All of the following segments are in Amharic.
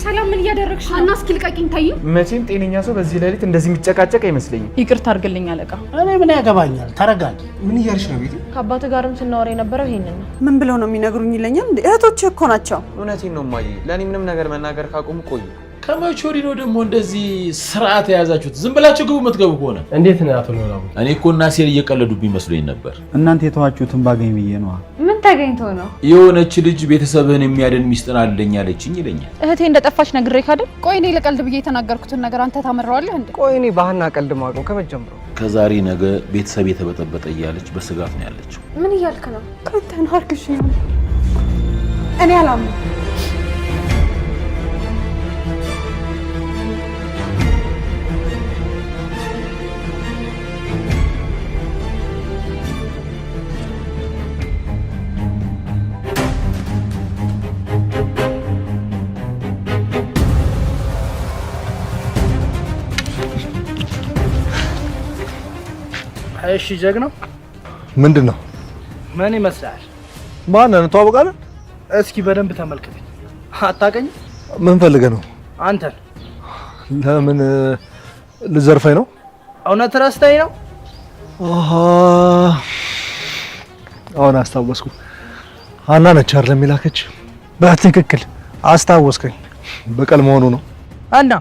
ሰላም ምን ያደረግሽ ነው? እና እስኪ ልቀቂኝ ታዩ። መቼም ጤነኛ ሰው በዚህ ሌሊት እንደዚህ የሚጨቃጨቅ አይመስለኝም። ይቅርታ አድርግልኝ አለቃ። እኔ ምን ያገባኛል? ተረጋጊ። ምን እያልሽ ነው ቤቲ? ከአባት ጋርም ስናወራ የነበረው ይሄንን ነው። ምን ብለው ነው የሚነግሩኝ ይለኛል እንዴ? እህቶቼ እኮ ናቸው። እውነቴን ነው ማዬ። ለኔ ምንም ነገር መናገር ካቆሙ ቆዩ። ከመቼ ወዲህ ነው ደግሞ እንደዚህ ስርዓት የያዛችሁት? ዝም ብላችሁ ግቡ የምትገቡ ከሆነ እንዴት ነው አቶ ኖላዊ? እኔ እኮ እና ሴል እየቀለዱብኝ መስሎኝ ነበር። እናንተ የተዋችሁትን ባገኝ ብዬ ነው። ምን ተገኝቶ ነው? የሆነች ልጅ ቤተሰብህን የሚያድን ሚስጥር አለኝ አለችኝ ይለኛል። እህቴ እንደጠፋች ነግሬህ አይደል? ቆይ እኔ ለቀልድ ብዬ የተናገርኩትን ነገር አንተ ታመራዋለህ እንዴ? ቆይ እኔ ባህና ቀልድ ማውቀው ከመጀመሩ ከዛሬ ነገ ቤተሰብ የተበጠበጠ እያለች በስጋት ነው ያለችው። ምን እያልክ ነው? ከተናርክሽ ነው። እኔ አላምንም። እሺ ጀግናው ምንድነው? ምን ይመስላል? ማን ነው? ተዋወቃለን? እስኪ በደንብ ተመልከተኝ። አታውቀኝ? ምን ፈልገህ ነው? አንተን። ለምን ልዘርፈኝ ነው? እውነት ረስተኝ ነው? አሁን አስታወስኩ። ሀና ነች አይደል የሚላከች? በትክክል አስታወስከኝ። በቀል መሆኑ ነው። እና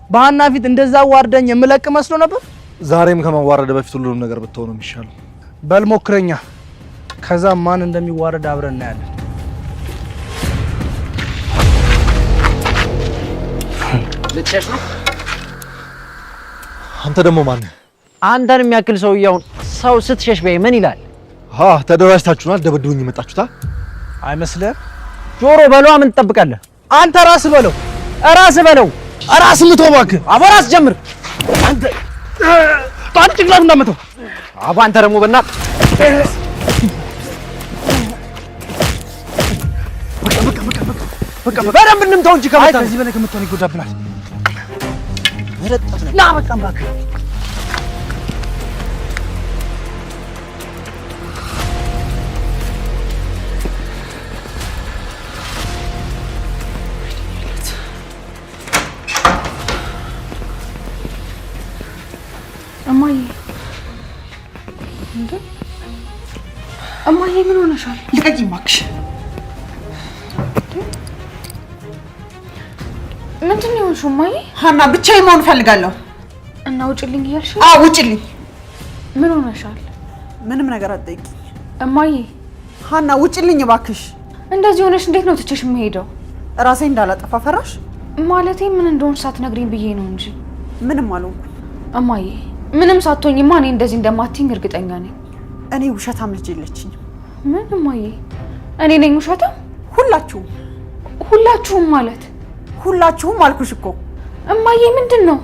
በሀና ፊት እንደዛ ዋርደኝ የምለቅ መስሎ ነበር። ዛሬም ከመዋረድ በፊት ሁሉንም ነገር ብትሆን ነው የሚሻለው። በል ሞክረኛ። ከዛ ማን እንደሚዋረድ አብረን እናያለን። ልትሸሽ ነው? አንተ ደግሞ ማን ነህ? አንተን የሚያክል ሰውዬውን ሰው ስትሸሽ በይ ምን ይላል? ተደራጅታችሁናል። ደበድቡኝ የመጣችሁታ አይመስልህም? ጆሮ በሏ። ምን ትጠብቃለህ? አንተ ራስህ በለው። ራስህ በለው። ራስህ ምተው እባክህ። አቦራስ ጀምር። አንተ ጣን ጭንቅላት እንዳመተው አቦ አንተ ደግሞ በእናትህ በቃ በደንብ እንምታው እንጂ ከመጣ ከዚህ በላይ ከምትሆን ይጎዳብናል። ና በቃ እባክህ። እማዬ ምን ሆነሻል? ልቀቂኝ እባክሽ። ምንድን ነው የሆንሽው እማዬ? ሀና ብቻዬን መሆን እፈልጋለሁ። እና ውጭልኝ እያልሽ? አዎ ውጭልኝ። ምን ሆነሻል? ምንም ነገር አትጠይቂኝ እማዬ። ሀና ውጭልኝ እባክሽ። እንደዚህ ሆነሽ እንዴት ነው ትቼሽ የምሄደው? ራሴ እንዳላጠፋ ፈራሽ? ማለቴ ምን እንደሆንሽ ሳትነግሪኝ ብዬ ነው እንጂ። ምንም አልሆንኩም እማዬ። ምንም ሳትሆኝማ እኔ እንደዚህ እንደማትይኝ እርግጠኛ ነኝ። እኔ ውሸታም ልጅ የለችኝም። ምን እማዬ? እኔ ነኝ ውሸታም? ሁላችሁም። ሁላችሁም ማለት? ሁላችሁም አልኩሽ እኮ እማዬ። ምንድን ነው?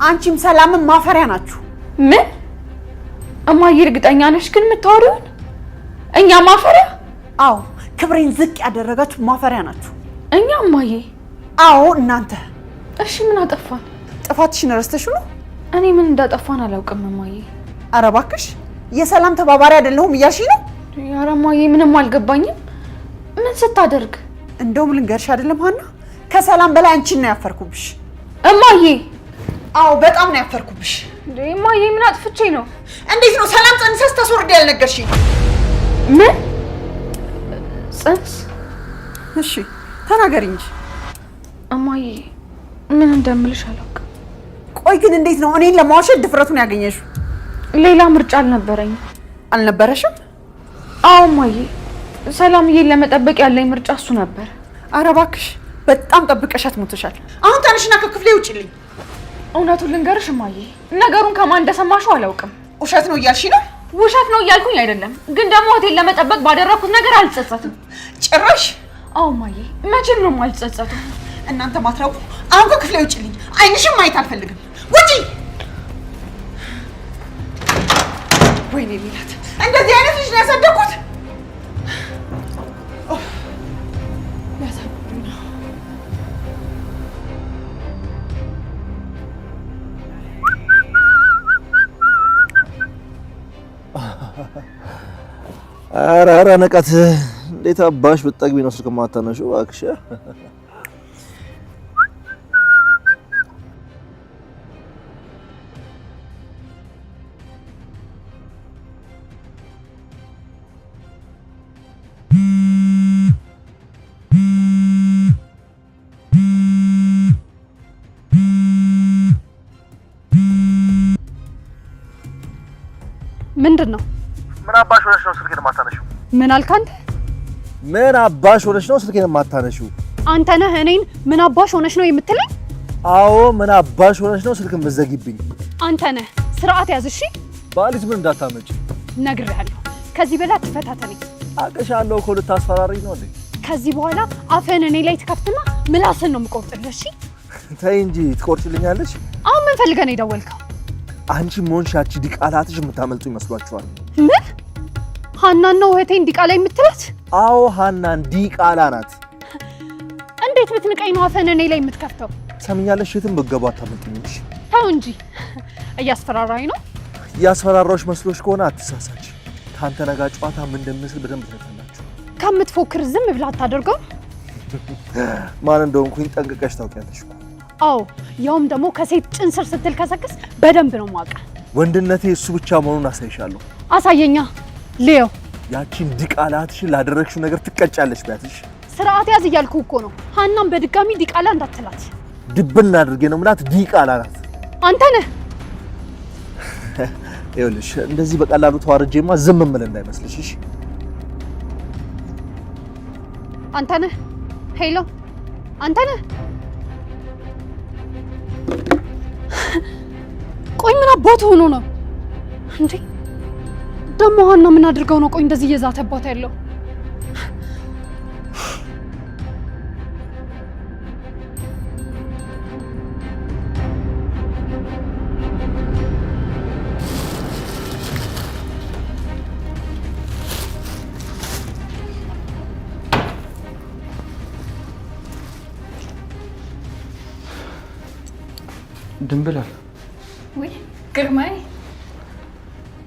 አንቺም ሰላምም ማፈሪያ ናችሁ። ምን እማዬ? እርግጠኛ ነሽ ግን የምታወሪውን? እኛ ማፈሪያ? አዎ ክብሬን ዝቅ ያደረጋችሁ ማፈሪያ ናችሁ። እኛ እማዬ? አዎ እናንተ። እሺ ምን አጠፋን? ጥፋትሽን ረስተሽ ነው? እኔ ምን እንዳጠፋን አላውቅም እማዬ። ኧረ እባክሽ የሰላም ተባባሪ አይደለሁም እያልሽኝ ነው? ኧረ እማዬ ምንም አልገባኝም። ምን ስታደርግ? እንደውም ልንገርሽ አይደለም ሀና፣ ከሰላም በላይ አንቺን ነው ያፈርኩብሽ እማዬ። አዎ በጣም ነው ያፈርኩብሽ። እማዬ ምን አጥፍቼ ነው? እንዴት ነው ሰላም ጽንስ ስታስወርድ ያልነገርሽኝ? ምን ጽንስ? እሺ ተናገሪ እንጂ እማዬ። ምን እንደምልሽ አላውቅም። ቆይ ግን እንዴት ነው እኔን ለማዋሸት ድፍረቱን ያገኘሽው? ሌላ ምርጫ አልነበረኝም። አልነበረሽም? አዎ እማዬ። ሰላምዬን ለመጠበቅ ያለኝ ምርጫ እሱ ነበር። ኧረ እባክሽ በጣም ጠብቀሻት ሞተሻል። አሁን ተነሽና ከክፍሌ ውጪልኝ። እውነቱን ልንገርሽ እማዬ፣ ነገሩን ከማን እንደሰማሽው አላውቅም። ውሸት ነው እያልሽ ነው? ውሸት ነው እያልኩኝ አይደለም፣ ግን ደግሞ ሆቴል ለመጠበቅ ባደረኩት ነገር አልጸጸትም። ጭራሽ? አዎ እማዬ፣ መቼም ነው የማልጸጸተው። እናንተ ማትረቡ፣ አሁን ከክፍሌ ውጪልኝ። አይንሽም ማየት አልፈልግም። ውጪ! ወይኔ ሚላት፣ እንደዚህ አይነት ልጅ ነው ያሳደኩት። ኧረ ንቀት! እንዴት አባሽ ብትጠግቢ ነው ስልክ የማታነሺው? እባክሽ ምንድነው? ምን አባሽ ሆነሽ ነው ስልኬን የማታነሺው? ምን አልክ አንተ? ምን አባሽ ሆነሽ ነው ስልኬን የማታነሺው? አንተ ነህ እኔን ምን አባሽ ሆነሽ ነው የምትለኝ? አዎ ምን አባሽ ሆነሽ ነው ስልክ የምትዘጊብኝ? አንተ ነህ። ስርዓት ያዝ እሺ። ባልሽ ምን እንዳታመጪ ነግሬሃለሁ። ከዚህ በላይ አትፈታተነኝ። አቅሻለሁ እኮ ልታስፈራሪኝ ነው እንዴ? ከዚህ በኋላ አፈን እኔ ላይ ትከፍትና ምላስን ነው የምቆርጥልህ። እሺ ተይ እንጂ ትቆርጭልኛለሽ? አሁን ምን ፈልገህ ነው የደወልከው? አንቺ ሞንሻቺ ዲቃላትሽ የምታመልጡ ይመስሏችኋል? ምን ሀናን ነው እህቴን ዲቃላ የምትላት? አዎ ሀናን ዲቃላ ናት። እንዴት ብትንቀኝ ነው አፈን እኔ ላይ የምትከፍተው? ሰምኛለሽ? የትም ብትገባ አታመልጡኝሽ። ተው እንጂ እያስፈራራኝ ነው። እያስፈራራዎች መስሎሽ ከሆነ አትሳሳች። ካንተ ነጋ ጨዋታ ምን እንደምመስል በደንብ ትረዳላችሁ። ከምትፎክር ዝም ብለህ አታደርገው። ማን እንደሆንኩኝ ጠንቅቀሽ ታውቂያለሽ እኮ። አዎ ያውም ደግሞ ከሴት ጭን ስር ስትል ከሰክስ በደንብ ነው የማውቀው። ወንድነቴ እሱ ብቻ መሆኑን አሳይሻለሁ። አሳየኛ ሊዮ። ያቺን ዲቃላትሽን ላደረግሽው ነገር ትቀጫለሽ። ቢያትሽ ስርዓት ያዝ እያልኩ እኮ ነው። ሀናም በድጋሚ ዲቃላ እንዳትላት። ድብና አድርጌ ነው ምላት። ዲቃላ ናት። አንተ ነህ። ይኸውልሽ እንደዚህ በቀላሉ ተዋርጄማ ዝም ምን እንዳይመስልሽ እሺ? አንተ ነህ። ሄሎ አንተ ነህ። ቆይ ምን አባቱ ሆኖ ነው እንዴ? ደሞ ሀና ምን አድርገው ነው ቆይ እንደዚህ እየዛተባት ያለው? ድንብላል ወይ ግርማይ፣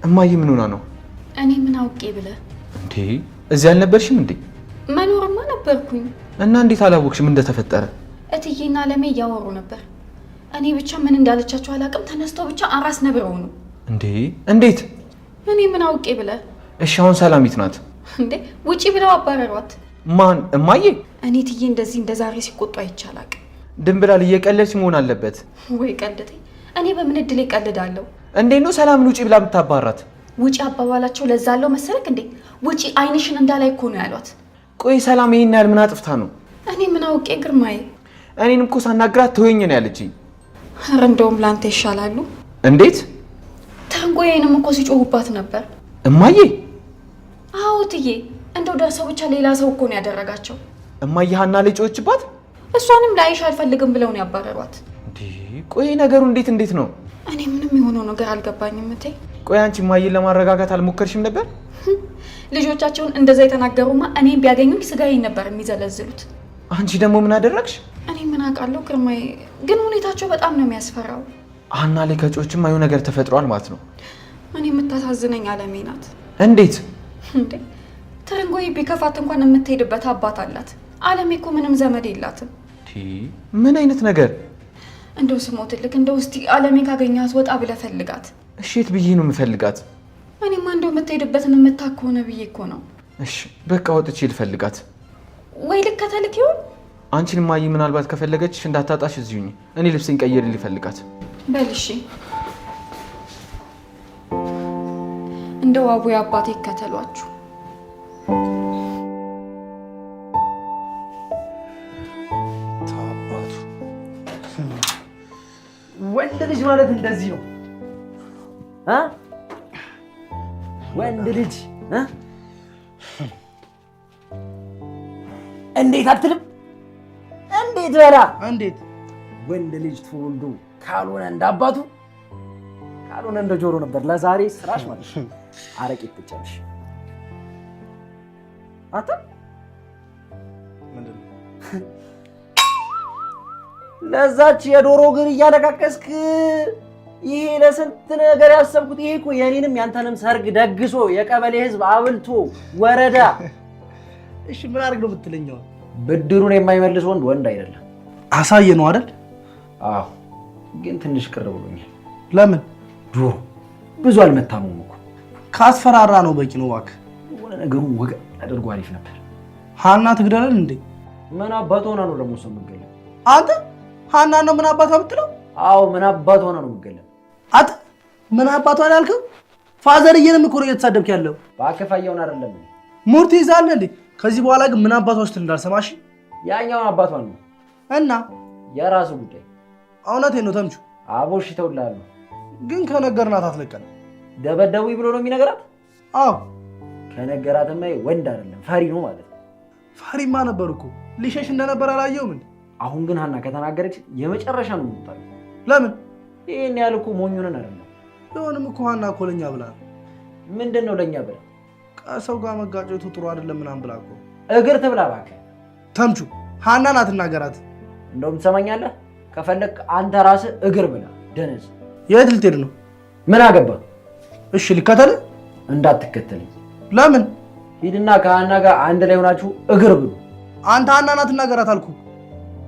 እማዬ ምን ሆና ነው? እኔ ምን አውቄ ብለህ እንዴ? እዚህ አልነበርሽም እንዴ? መኖርማ ነበርኩኝ። እና እንዴት አላወቅሽም እንደተፈጠረ? እትዬና አለሜ እያወሩ ነበር። እኔ ብቻ ምን እንዳለቻቸው አላውቅም። ተነስተው ብቻ አራስ ነብረው ነው። እንዴ? እንዴት? እኔ ምን አውቄ ብለህ። እሺ አሁን ሰላሚት ናት እንዴ? ውጪ ብለው አባረሯት። ማን? እማዬ? እኔ እትዬ እንደዚህ እንደዛሬ ሲቆጡ አይቻላቅ። ድንብላል እየቀለድሽ መሆን አለበት። ወይ ቀልደተኝ። እኔ በምን እድል እቀልዳለሁ? እንዴት ነው ሰላምን ውጪ ብላ የምታባራት? ውጪ አባባላቸው ለዛ አለው መሰለክ እንዴ? ውጪ አይንሽን እንዳላይ እኮ ነው ያሏት። ቆይ ሰላም ይሄን ያህል ምን አጥፍታ ነው? እኔ ምን አውቄ ግርማዬ። እኔን እኮ ሳናግራት ተወኝ ነው ያለችኝ። ኧረ እንደውም ላንተ ይሻላሉ። እንዴት? ተንጎዬንም እኮ ሲጮሁባት ነበር። እማዬ? አዎ እትዬ፣ እንደው ደርሰው ብቻ ሌላ ሰው እኮ ነው ያደረጋቸው። እማዬ ሀና ላይ ጮኸችባት? እሷንም ላይሽ አልፈልግም ብለው ነው ያባረሯት። እንዴ ቆይ ነገሩ እንዴት ነው? እኔ ምንም የሆነው ነገር አልገባኝም እቴ። ቆይ አንቺ እማዬን ለማረጋጋት አልሞከርሽም ነበር? ልጆቻቸውን እንደዛ የተናገሩማ እኔም ቢያገኙኝ ስጋዬን ነበር የሚዘለዝሉት። አንቺ ደግሞ ምን አደረግሽ? እኔ ምን አውቃለሁ ግርማዬ፣ ግን ሁኔታቸው በጣም ነው የሚያስፈራው። ሀና ላይ ከጮችም አዩ ነገር ተፈጥሯል ማለት ነው። እኔ የምታሳዝነኝ አለሜ ናት። እንዴት? እንዴ ትርንጎዬ ቢከፋት እንኳን የምትሄድበት አባት አላት። አለሜ እኮ ምንም ዘመድ የላትም። ምን አይነት ነገር? እንደው ስሞትልክ እንደው እስቲ አለሜ ካገኛት ወጣ ብለህ ፈልጋት። እሺት ብዬ ነው የምፈልጋት። እኔማ እንደው የምትሄድበትን የምታውቅ ሆነ ብዬ እኮ ነው። እሺ በቃ ወጥቼ ልፈልጋት። ወይ ልከተልክ ይሆን? አንቺን እማዬ ምናልባት ከፈለገችሽ እንዳታጣሽ እዚሁኝ። እኔ ልብሴን ቀይሬ ልፈልጋት። በል እሺ። እንደው አቡዬ አባቴ ይከተሏችሁ። ወንድ ልጅ ማለት እንደዚህ ነው አ ወንድ ልጅ እንዴት አትልም? እንዴት በላ እንዴት ወንድ ልጅ ተወልዶ ካልሆነ እንዳባቱ ካልሆነ እንደ ጆሮ ነበር። ለዛሬ ስራሽ ማለት አረቄ ትጨርሽ አታ ምንድነው? ለዛች የዶሮ ግን እያለቃቀስክ ይሄ ለስንት ነገር ያሰብኩት ይሄ እኮ የኔንም ያንተንም ሰርግ ደግሶ የቀበሌ ህዝብ አብልቶ ወረዳ። እሺ ምን አድርግ ነው የምትለኛው? ብድሩን የማይመልስ ወንድ አይደለም። አሳየ ነው አይደል? አዎ ግን ትንሽ ቅር ብሎኛል። ለምን? ዶሮ ብዙ አልመታሙም እኮ። ካስፈራራ ነው በቂ ነው እባክህ። የሆነ ነገሩን ወግ አድርጎ አሪፍ ነበር። ሀና ትግደላል እንዴ? ምን አባት ሆና ነው ደግሞ ሰው የምትገለው? አንተ ሀና ነው ምን አባቷ የምትለው? አዎ ምን አባት ሆና ነው የምትገለው? አንተ ምን አባቷ ያልከው? ፋዘርዬንም እኮ ነው እየተሳደብክ ያለው። ባከፋየውን አይደለም ሙርት ይዛል እንዴ? ከዚህ በኋላ ግን ምን አባቷ ውስጥ እንዳልሰማሽ። ያኛው አባቷን ነው እና የራሱ ጉዳይ። እውነቴን ነው ተምቹ። አቦሽ ተውላለሁ ግን ከነገርናት አትለቀን። ደበደቡኝ ብሎ ነው የሚነገራት? አዎ ከነገራትማ ወንድ አይደለም ፈሪ ነው ማለት ነው። ፈሪማ ነበር እኮ ሊሸሽ እንደነበር አላየውም እንዴ? አሁን ግን ሀና ከተናገረች የመጨረሻ ነው የምትጣለው። ለምን? ይሄን ያህል እኮ ሞኙነን አይደለም። ቢሆንም እኮ ሀና እኮ ለኛ ብላ ነው። ምንድን ነው ለኛ ብላ? ከሰው ጋር መጋጨቱ ጥሩ አይደለም ምናምን ብላ እኮ። እግር ትብላ እባክህ ተምቹ። ሀናን አትናገራት። እንደውም ትሰማኛለህ? ከፈለክ አንተ ራስህ እግር ብላ ደነዝ። የት ልትሄድ ነው? ምን አገባ? እሺ ልከተል? እንዳትከተልኝ። ለምን? ሂድና ከሀና ጋር አንድ ላይ ሆናችሁ እግር ብሉ። አንተ ሀናን አትናገራት አልኩ።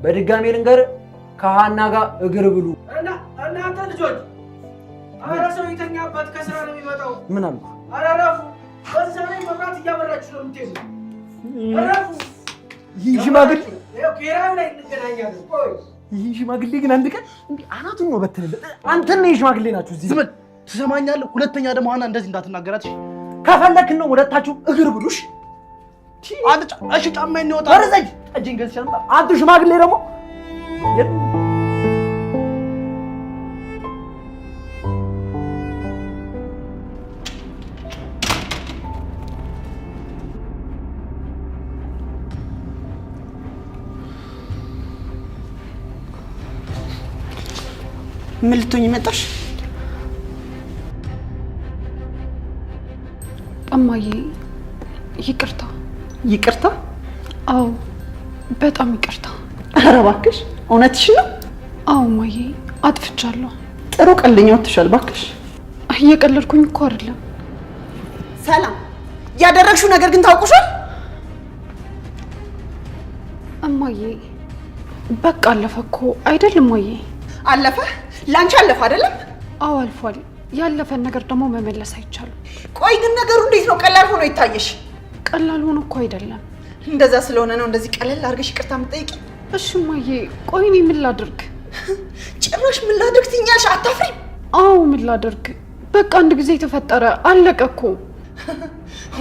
በድጋሚ ልንገር፣ ከሀና ጋር እግር ብሉ። እናንተ ልጆች፣ ኧረ ሰው የተኛበት ከስራ ነው የሚመጣው። ምን አልኩ? ኧረ እረፉ። በዛ ላይ መብራት እያበራችሁ ነው የምትሄዱ። እረፉ። ይህ ሽማግሌ ኬራዩ ላይ እንገናኛለን። ቆይ ይህ ሽማግሌ ግን አንድ ቀን እንዲህ አናቱን ነው በትንበት። አንተና ይህ ሽማግሌ ናችሁ እዚህ። ዝም በል ትሰማኛለህ? ሁለተኛ ደግሞ ሀና እንደዚህ እንዳትናገራት። ከፈለክ ነው ሁለታችሁ እግር ብሉሽ። አንተ እሺ ጫማዬን ነው ወጣ። ወረዘኝ ጠጅን ገዝቼ ልምጣ። አንተ ሽማግሌ ደግሞ ምን ልትሆኚ መጣሽ? እማዬ ይቅርታ። ይቅርታ? አዎ በጣም ይቅርታ። ኧረ እባክሽ እውነትሽ ነው? አዎ እማዬ አጥፍቻለሁ። ጥሩ ቀልደኛ ወጥተሻል። እባክሽ እየቀለድኩኝ እኮ አይደለም። ሰላም፣ ያደረግሽው ነገር ግን ታውቁሻል? እማዬ በቃ አለፈ እኮ አይደል እማዬ? አለፈ? ላንቺ አለፈ አይደለም? አዎ አልፏል። ያለፈን ነገር ደግሞ መመለስ አይቻልም። ቆይ ግን ነገሩ እንዴት ነው ቀላል ሆኖ ይታየሽ? ቀላል ሆኖ እኮ አይደለም። እንደዛ ስለሆነ ነው እንደዚህ ቀለል አድርገሽ ይቅርታ የምትጠይቂ? እሺ እማዬ፣ ቆይ እኔ ምን ላድርግ? ጭራሽ ምን ላድርግ ትኛለሽ? አታፍሪም? አዎ ምን ላድርግ? በቃ አንድ ጊዜ የተፈጠረ አለቀ እኮ።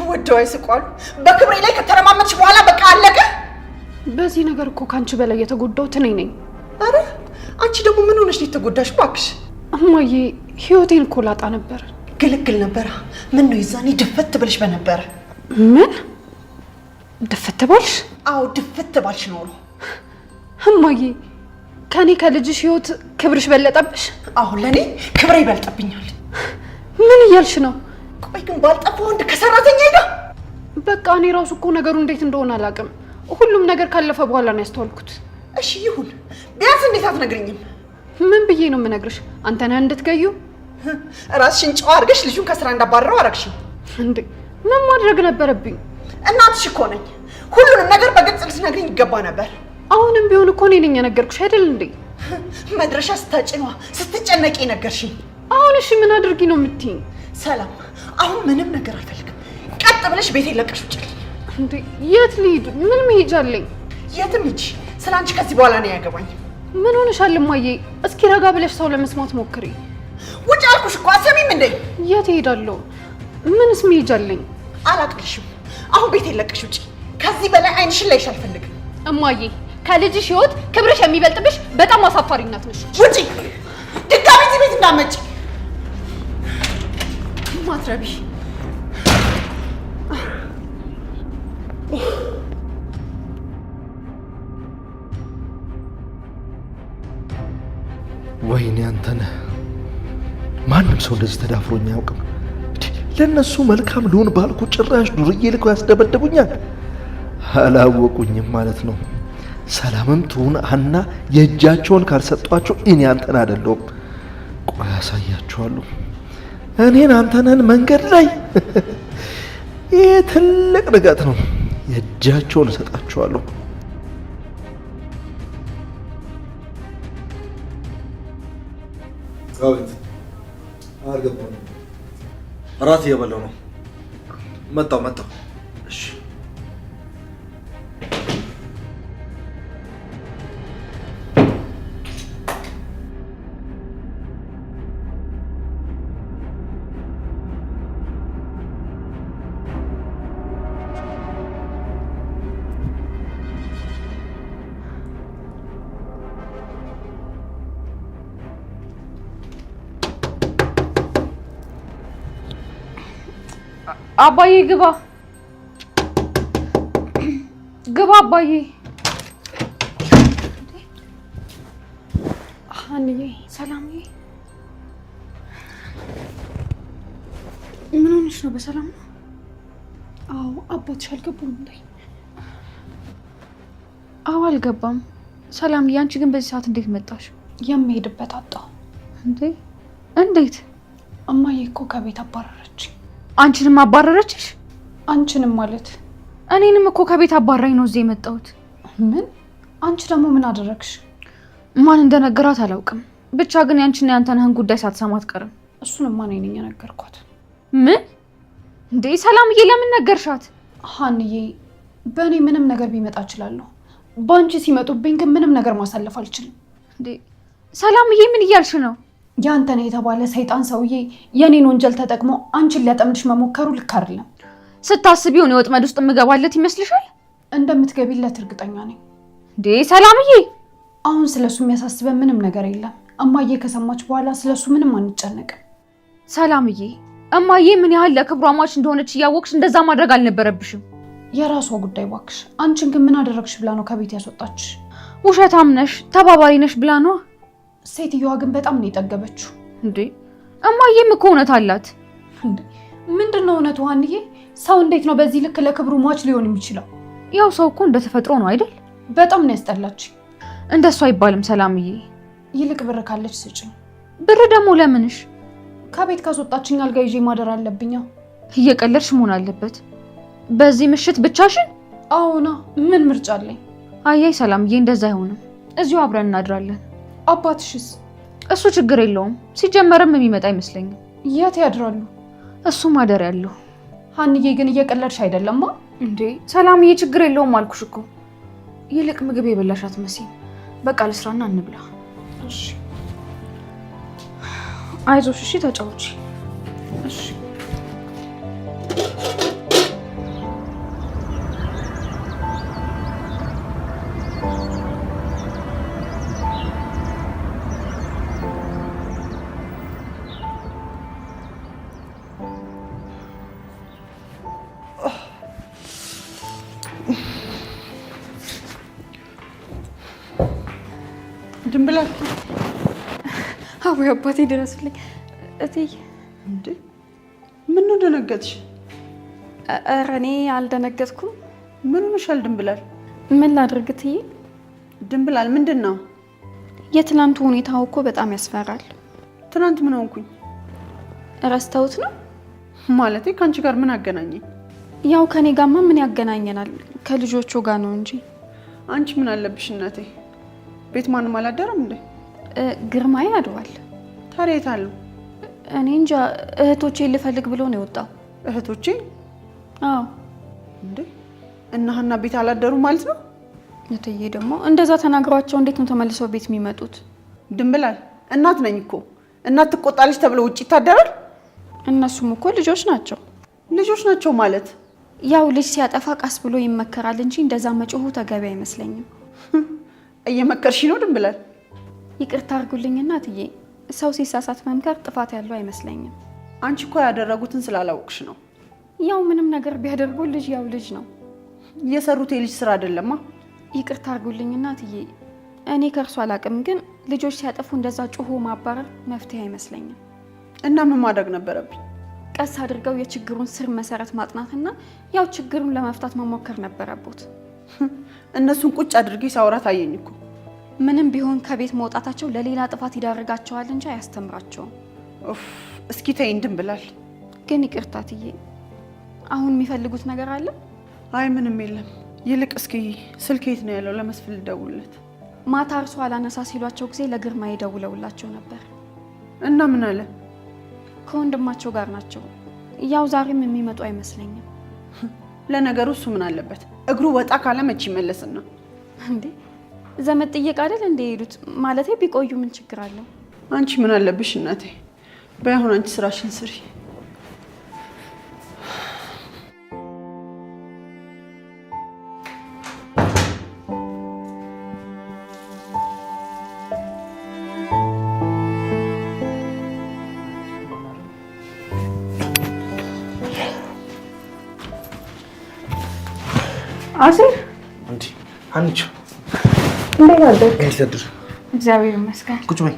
ወደው አይስቋሉ። በክብሬ ላይ ከተረማመጥሽ በኋላ በቃ አለቀ። በዚህ ነገር እኮ ካንቺ በላይ የተጎዳሁት እኔ ነኝ። አረ አንቺ ደግሞ ምን ሆነሽ ነው የተጎዳሽ? እባክሽ እማዬ፣ ህይወቴን እኮ ላጣ ነበር። ግልግል ነበረ። ምን ነው ይዛኔ ድፍት ብለሽ በነበረ። ምን ድፍት ባልሽ? አዎ ድፍት ባልሽ ኖሮ። እማዬ፣ ከኔ ከልጅሽ ህይወት ክብርሽ በለጠብሽ? አሁን ለኔ ክብሬ ይበልጥብኛል። ምን እያልሽ ነው? ቆይ ግን ባልጠፋ ወንድ ከሰራተኛ ሄዳ። በቃ እኔ ራሱ እኮ ነገሩ እንዴት እንደሆነ አላውቅም። ሁሉም ነገር ካለፈ በኋላ ነው ያስተዋልኩት። እሺ ይሁን፣ ቢያንስ እንዴት አትነግሪኝም? ምን ብዬ ነው የምነግርሽ? አንተ ነህ እንድትገዩ ራስሽን ጨዋ አድርገሽ ልጁን ከስራ እንዳባረረው አደረግሽኝ እንዴ? ምን ማድረግ ነበረብኝ? እናትሽ እኮ ነኝ። ሁሉንም ነገር በግልጽ ልትነግሪኝ ይገባ ነበር። አሁንም ቢሆን እኮ እኔ ነኝ የነገርኩሽ አይደል እንዴ? መድረሻ ስታጭኗ ስትጨነቂ ነገርሽኝ። አሁን እሺ ምን አድርጊ ነው የምትይኝ? ሰላም፣ አሁን ምንም ነገር አልፈልግም። ቀጥ ብለሽ ቤቴን ለቀሽ ውጭልኝ። እንዴ የት ልሂድ? ምን መሄጃ አለኝ? የትም ሂጂ። ስለ አንቺ ከዚህ በኋላ ነው ያገባኝ። ምን ሆነሻል እማዬ? እስኪ ረጋ ብለሽ ሰው ለመስማት ሞክሪ። ውጭ አልኩሽ እኮ አሰሚም እንዴ? የት እሄዳለሁ? ምንስ መሄጃ አለኝ? አላቅልሽም። አሁን ቤቴን ለቀሽ ውጭ። ከዚህ በላይ አይንሽን ላይሽ አልፈልግም። እማዬ፣ ከልጅሽ ህይወት ክብርሽ የሚበልጥብሽ በጣም አሳፋሪ እናት ነሽ። ውጪ! ድጋሚ እዚህ ቤት እንዳትመጪ ማትረቢ። ወይኔ አንተነህ፣ ማንም ሰው እንደዚህ ተዳፍሮኝ አያውቅም። ለነሱ መልካም ልሆን ባልኩ ጭራሽ ዱርዬ ልከው ያስደበደቡኛል። አላወቁኝም ማለት ነው። ሰላምም ትሁን ሀና የእጃቸውን ካልሰጧቸው እኔ አንተን አይደለሁም። ቆይ ያሳያቸዋለሁ። እኔን አንተነህን መንገድ ላይ ይህ ትልቅ ንቀት ነው። የእጃቸውን እሰጣቸዋለሁ። አቤት። አልገባም። እራት እየበላሁ ነው። መጣሁ። እሺ አባዬ ግባ ግባ አባዬ። ሀንዬ ሰላምዬ ምን ሆነሽ ነው? በሰላም ነው? አዎ አባትሽ አልገባም እንዴ? አዎ አልገባም። ሰላምዬ አንቺ ግን በዚህ ሰዓት እንዴት መጣሽ? የምሄድበት አጣሁ። እንዴ እንዴት? እማዬ እኮ ከቤት አባረረች። አንቺንም አባረረችሽ? አንቺንም ማለት እኔንም እኮ ከቤት አባራኝ ነው እዚህ የመጣሁት። ምን? አንቺ ደግሞ ምን አደረግሽ? ማን እንደነገራት አላውቅም። ብቻ ግን ያንቺና ያንተነህን ጉዳይ ሳትሰማ አትቀርም። እሱንማ እኔ ነኝ የነገርኳት። ምን እንዴ? ሰላምዬ ለምን ነገርሻት? ሀንዬ በእኔ ምንም ነገር ቢመጣ እችላለሁ፣ በአንቺ ሲመጡብኝ ግን ምንም ነገር ማሳለፍ አልችልም። እንዴ ሰላምዬ ምን እያልሽ ነው? ያንተነህ የተባለ ሰይጣን ሰውዬ የኔን ወንጀል ተጠቅሞ አንቺን ሊያጠምድሽ መሞከሩ ልክ አይደለም። ስታስቢው ነው ወጥመድ ውስጥ የምገባለት ይመስልሻል? እንደምትገቢለት እርግጠኛ ነኝ። እንዴ ሰላምዬ አሁን ስለሱ የሚያሳስበን ምንም ነገር የለም። እማዬ ከሰማች በኋላ ስለሱ ምንም አንጨነቅም። ሰላምዬ እማዬ ምን ያህል ለክብሯ ሟች እንደሆነች እያወቅሽ እንደዛ ማድረግ አልነበረብሽም። የራሷ ጉዳይ ባክሽ። አንቺን ግን ምን አደረግሽ ብላ ነው ከቤት ያስወጣችሽ? ውሸታም ነሽ ተባባሪ ነሽ ብላ ነው። ሴትዮዋ ግን በጣም ነው የጠገበችው። እንዴ እማዬም እኮ እውነት አላት። እንዴ ምንድነው እውነቱ ሀንዬ? ሰው እንዴት ነው በዚህ ልክ ለክብሩ ሟች ሊሆን የሚችለው? ያው ሰው እኮ እንደተፈጥሮ ነው አይደል? በጣም ነው ያስጠላች። እንደሱ አይባልም ሰላምዬ። ይልቅ ብር ካለች ስጭኝ። ብር ደግሞ ለምንሽ? ከቤት ካስወጣችኝ አልጋ ይዤ ማደር አለብኛ። እየቀለድሽ መሆን አለበት። በዚህ ምሽት ብቻሽን? አዎና ምን ምርጫ አለኝ? አያይ ሰላምዬ እንደዛ አይሆንም። እዚሁ አብረን እናድራለን። አባትሽስ? እሱ ችግር የለውም። ሲጀመርም የሚመጣ አይመስለኝም። የት ያድራሉ? እሱ ማደር ያለው። ሀንዬ ግን እየቀለድሽ አይደለማ? እንዴ ሰላምዬ ችግር የለውም አልኩሽ እኮ። ይልቅ ምግብ የበላሻት መሲል። በቃ ልስራና እንብላ። እሺ አይዞሽ እሺ ተጫውቺ። እሺ ድንብላል አዎ አባቴ ድረሱልኝ። እትዬ እንዴ ምን ነው ደነገጥሽ? ኧረ እኔ አልደነገጥኩም። ምን ሆነሻል ድንብላል? ምን ላድርግ እትዬ? ድንብላል ምንድን ነው? የትናንቱ ሁኔታው እኮ በጣም ያስፈራል። ትናንት ምን ሆንኩኝ? ረስተውት ነው? ማለቴ ከአንቺ ጋር ምን አገናኘኝ? ያው ከኔ ጋርማ ምን ያገናኘናል? ከልጆቹ ጋር ነው እንጂ። አንቺ ምን አለብሽ እናቴ? ቤት ማንም አላደረም እንዴ? ግርማዬ አድሯል። ታዲያ የት አሉ? እኔ እንጃ። እህቶቼን ልፈልግ ብሎ ነው የወጣው። እህቶቼ? አዎ። እንዴ እና ሀና ቤት አላደሩ ማለት ነው? እትዬ ደግሞ እንደዛ ተናግሯቸው እንዴት ነው ተመልሰው ቤት የሚመጡት? ድንብላል እናት ነኝ እኮ። እናት ትቆጣለች ተብሎ ውጭ ይታደራል? እነሱም እኮ ልጆች ናቸው። ልጆች ናቸው ማለት? ያው ልጅ ሲያጠፋ ቀስ ብሎ ይመከራል እንጂ እንደዛ መጮሁ ተገቢ አይመስለኝም። እየመከርሽ ነው ድንብላል? ይቅርታ አድርጉልኝና እትዬ፣ ሰው ሲሳሳት መምከር ጥፋት ያለው አይመስለኝም። አንቺ እኮ ያደረጉትን ስላላወቅሽ ነው። ያው ምንም ነገር ቢያደርጉ ልጅ ያው ልጅ ነው። እየሰሩት የልጅ ስራ አይደለማ። ይቅርታ አድርጉልኝና እትዬ፣ እኔ ከእርሱ አላውቅም፣ ግን ልጆች ሲያጠፉ እንደዛ ጮሆ ማባረር መፍትሄ አይመስለኝም። እና ምን ማድረግ ነበረብኝ? ቀስ አድርገው የችግሩን ስር መሰረት ማጥናትና ያው ችግሩን ለመፍታት መሞከር ነበረቦት። እነሱን ቁጭ አድርጌ ሳውራት አየኝ እኮ። ምንም ቢሆን ከቤት መውጣታቸው ለሌላ ጥፋት ይዳርጋቸዋል እንጂ አያስተምራቸውም። ኡፍ እስኪ ተይኝ ድንብላል። ግን ይቅርታ እትዬ፣ አሁን የሚፈልጉት ነገር አለ? አይ ምንም የለም። ይልቅ እስኪ ስልክ የት ነው ያለው? ለመስፍን ልደውልለት። ማታ እርሶ አላነሳ ሲሏቸው ጊዜ ለግርማ ደውለውላቸው ነበር። እና ምን አለ? ከወንድማቸው ጋር ናቸው። ያው ዛሬም የሚመጡ አይመስለኝም። ለነገሩ እሱ ምን አለበት? እግሩ ወጣ ካለ መች ይመለስና። እንዴ ዘመድ ጥየቃ አይደል እንደ ሄዱት? ማለቴ ቢቆዩ ምን ችግር አለው? አንቺ ምን አለብሽ እናቴ? ባይሆን አንቺ ስራሽን ስሪ። አሴር እንዴ አንቺ እንዴት አደርክ? እንዴት እግዚአብሔር ይመስገን። ቁጭ በይ።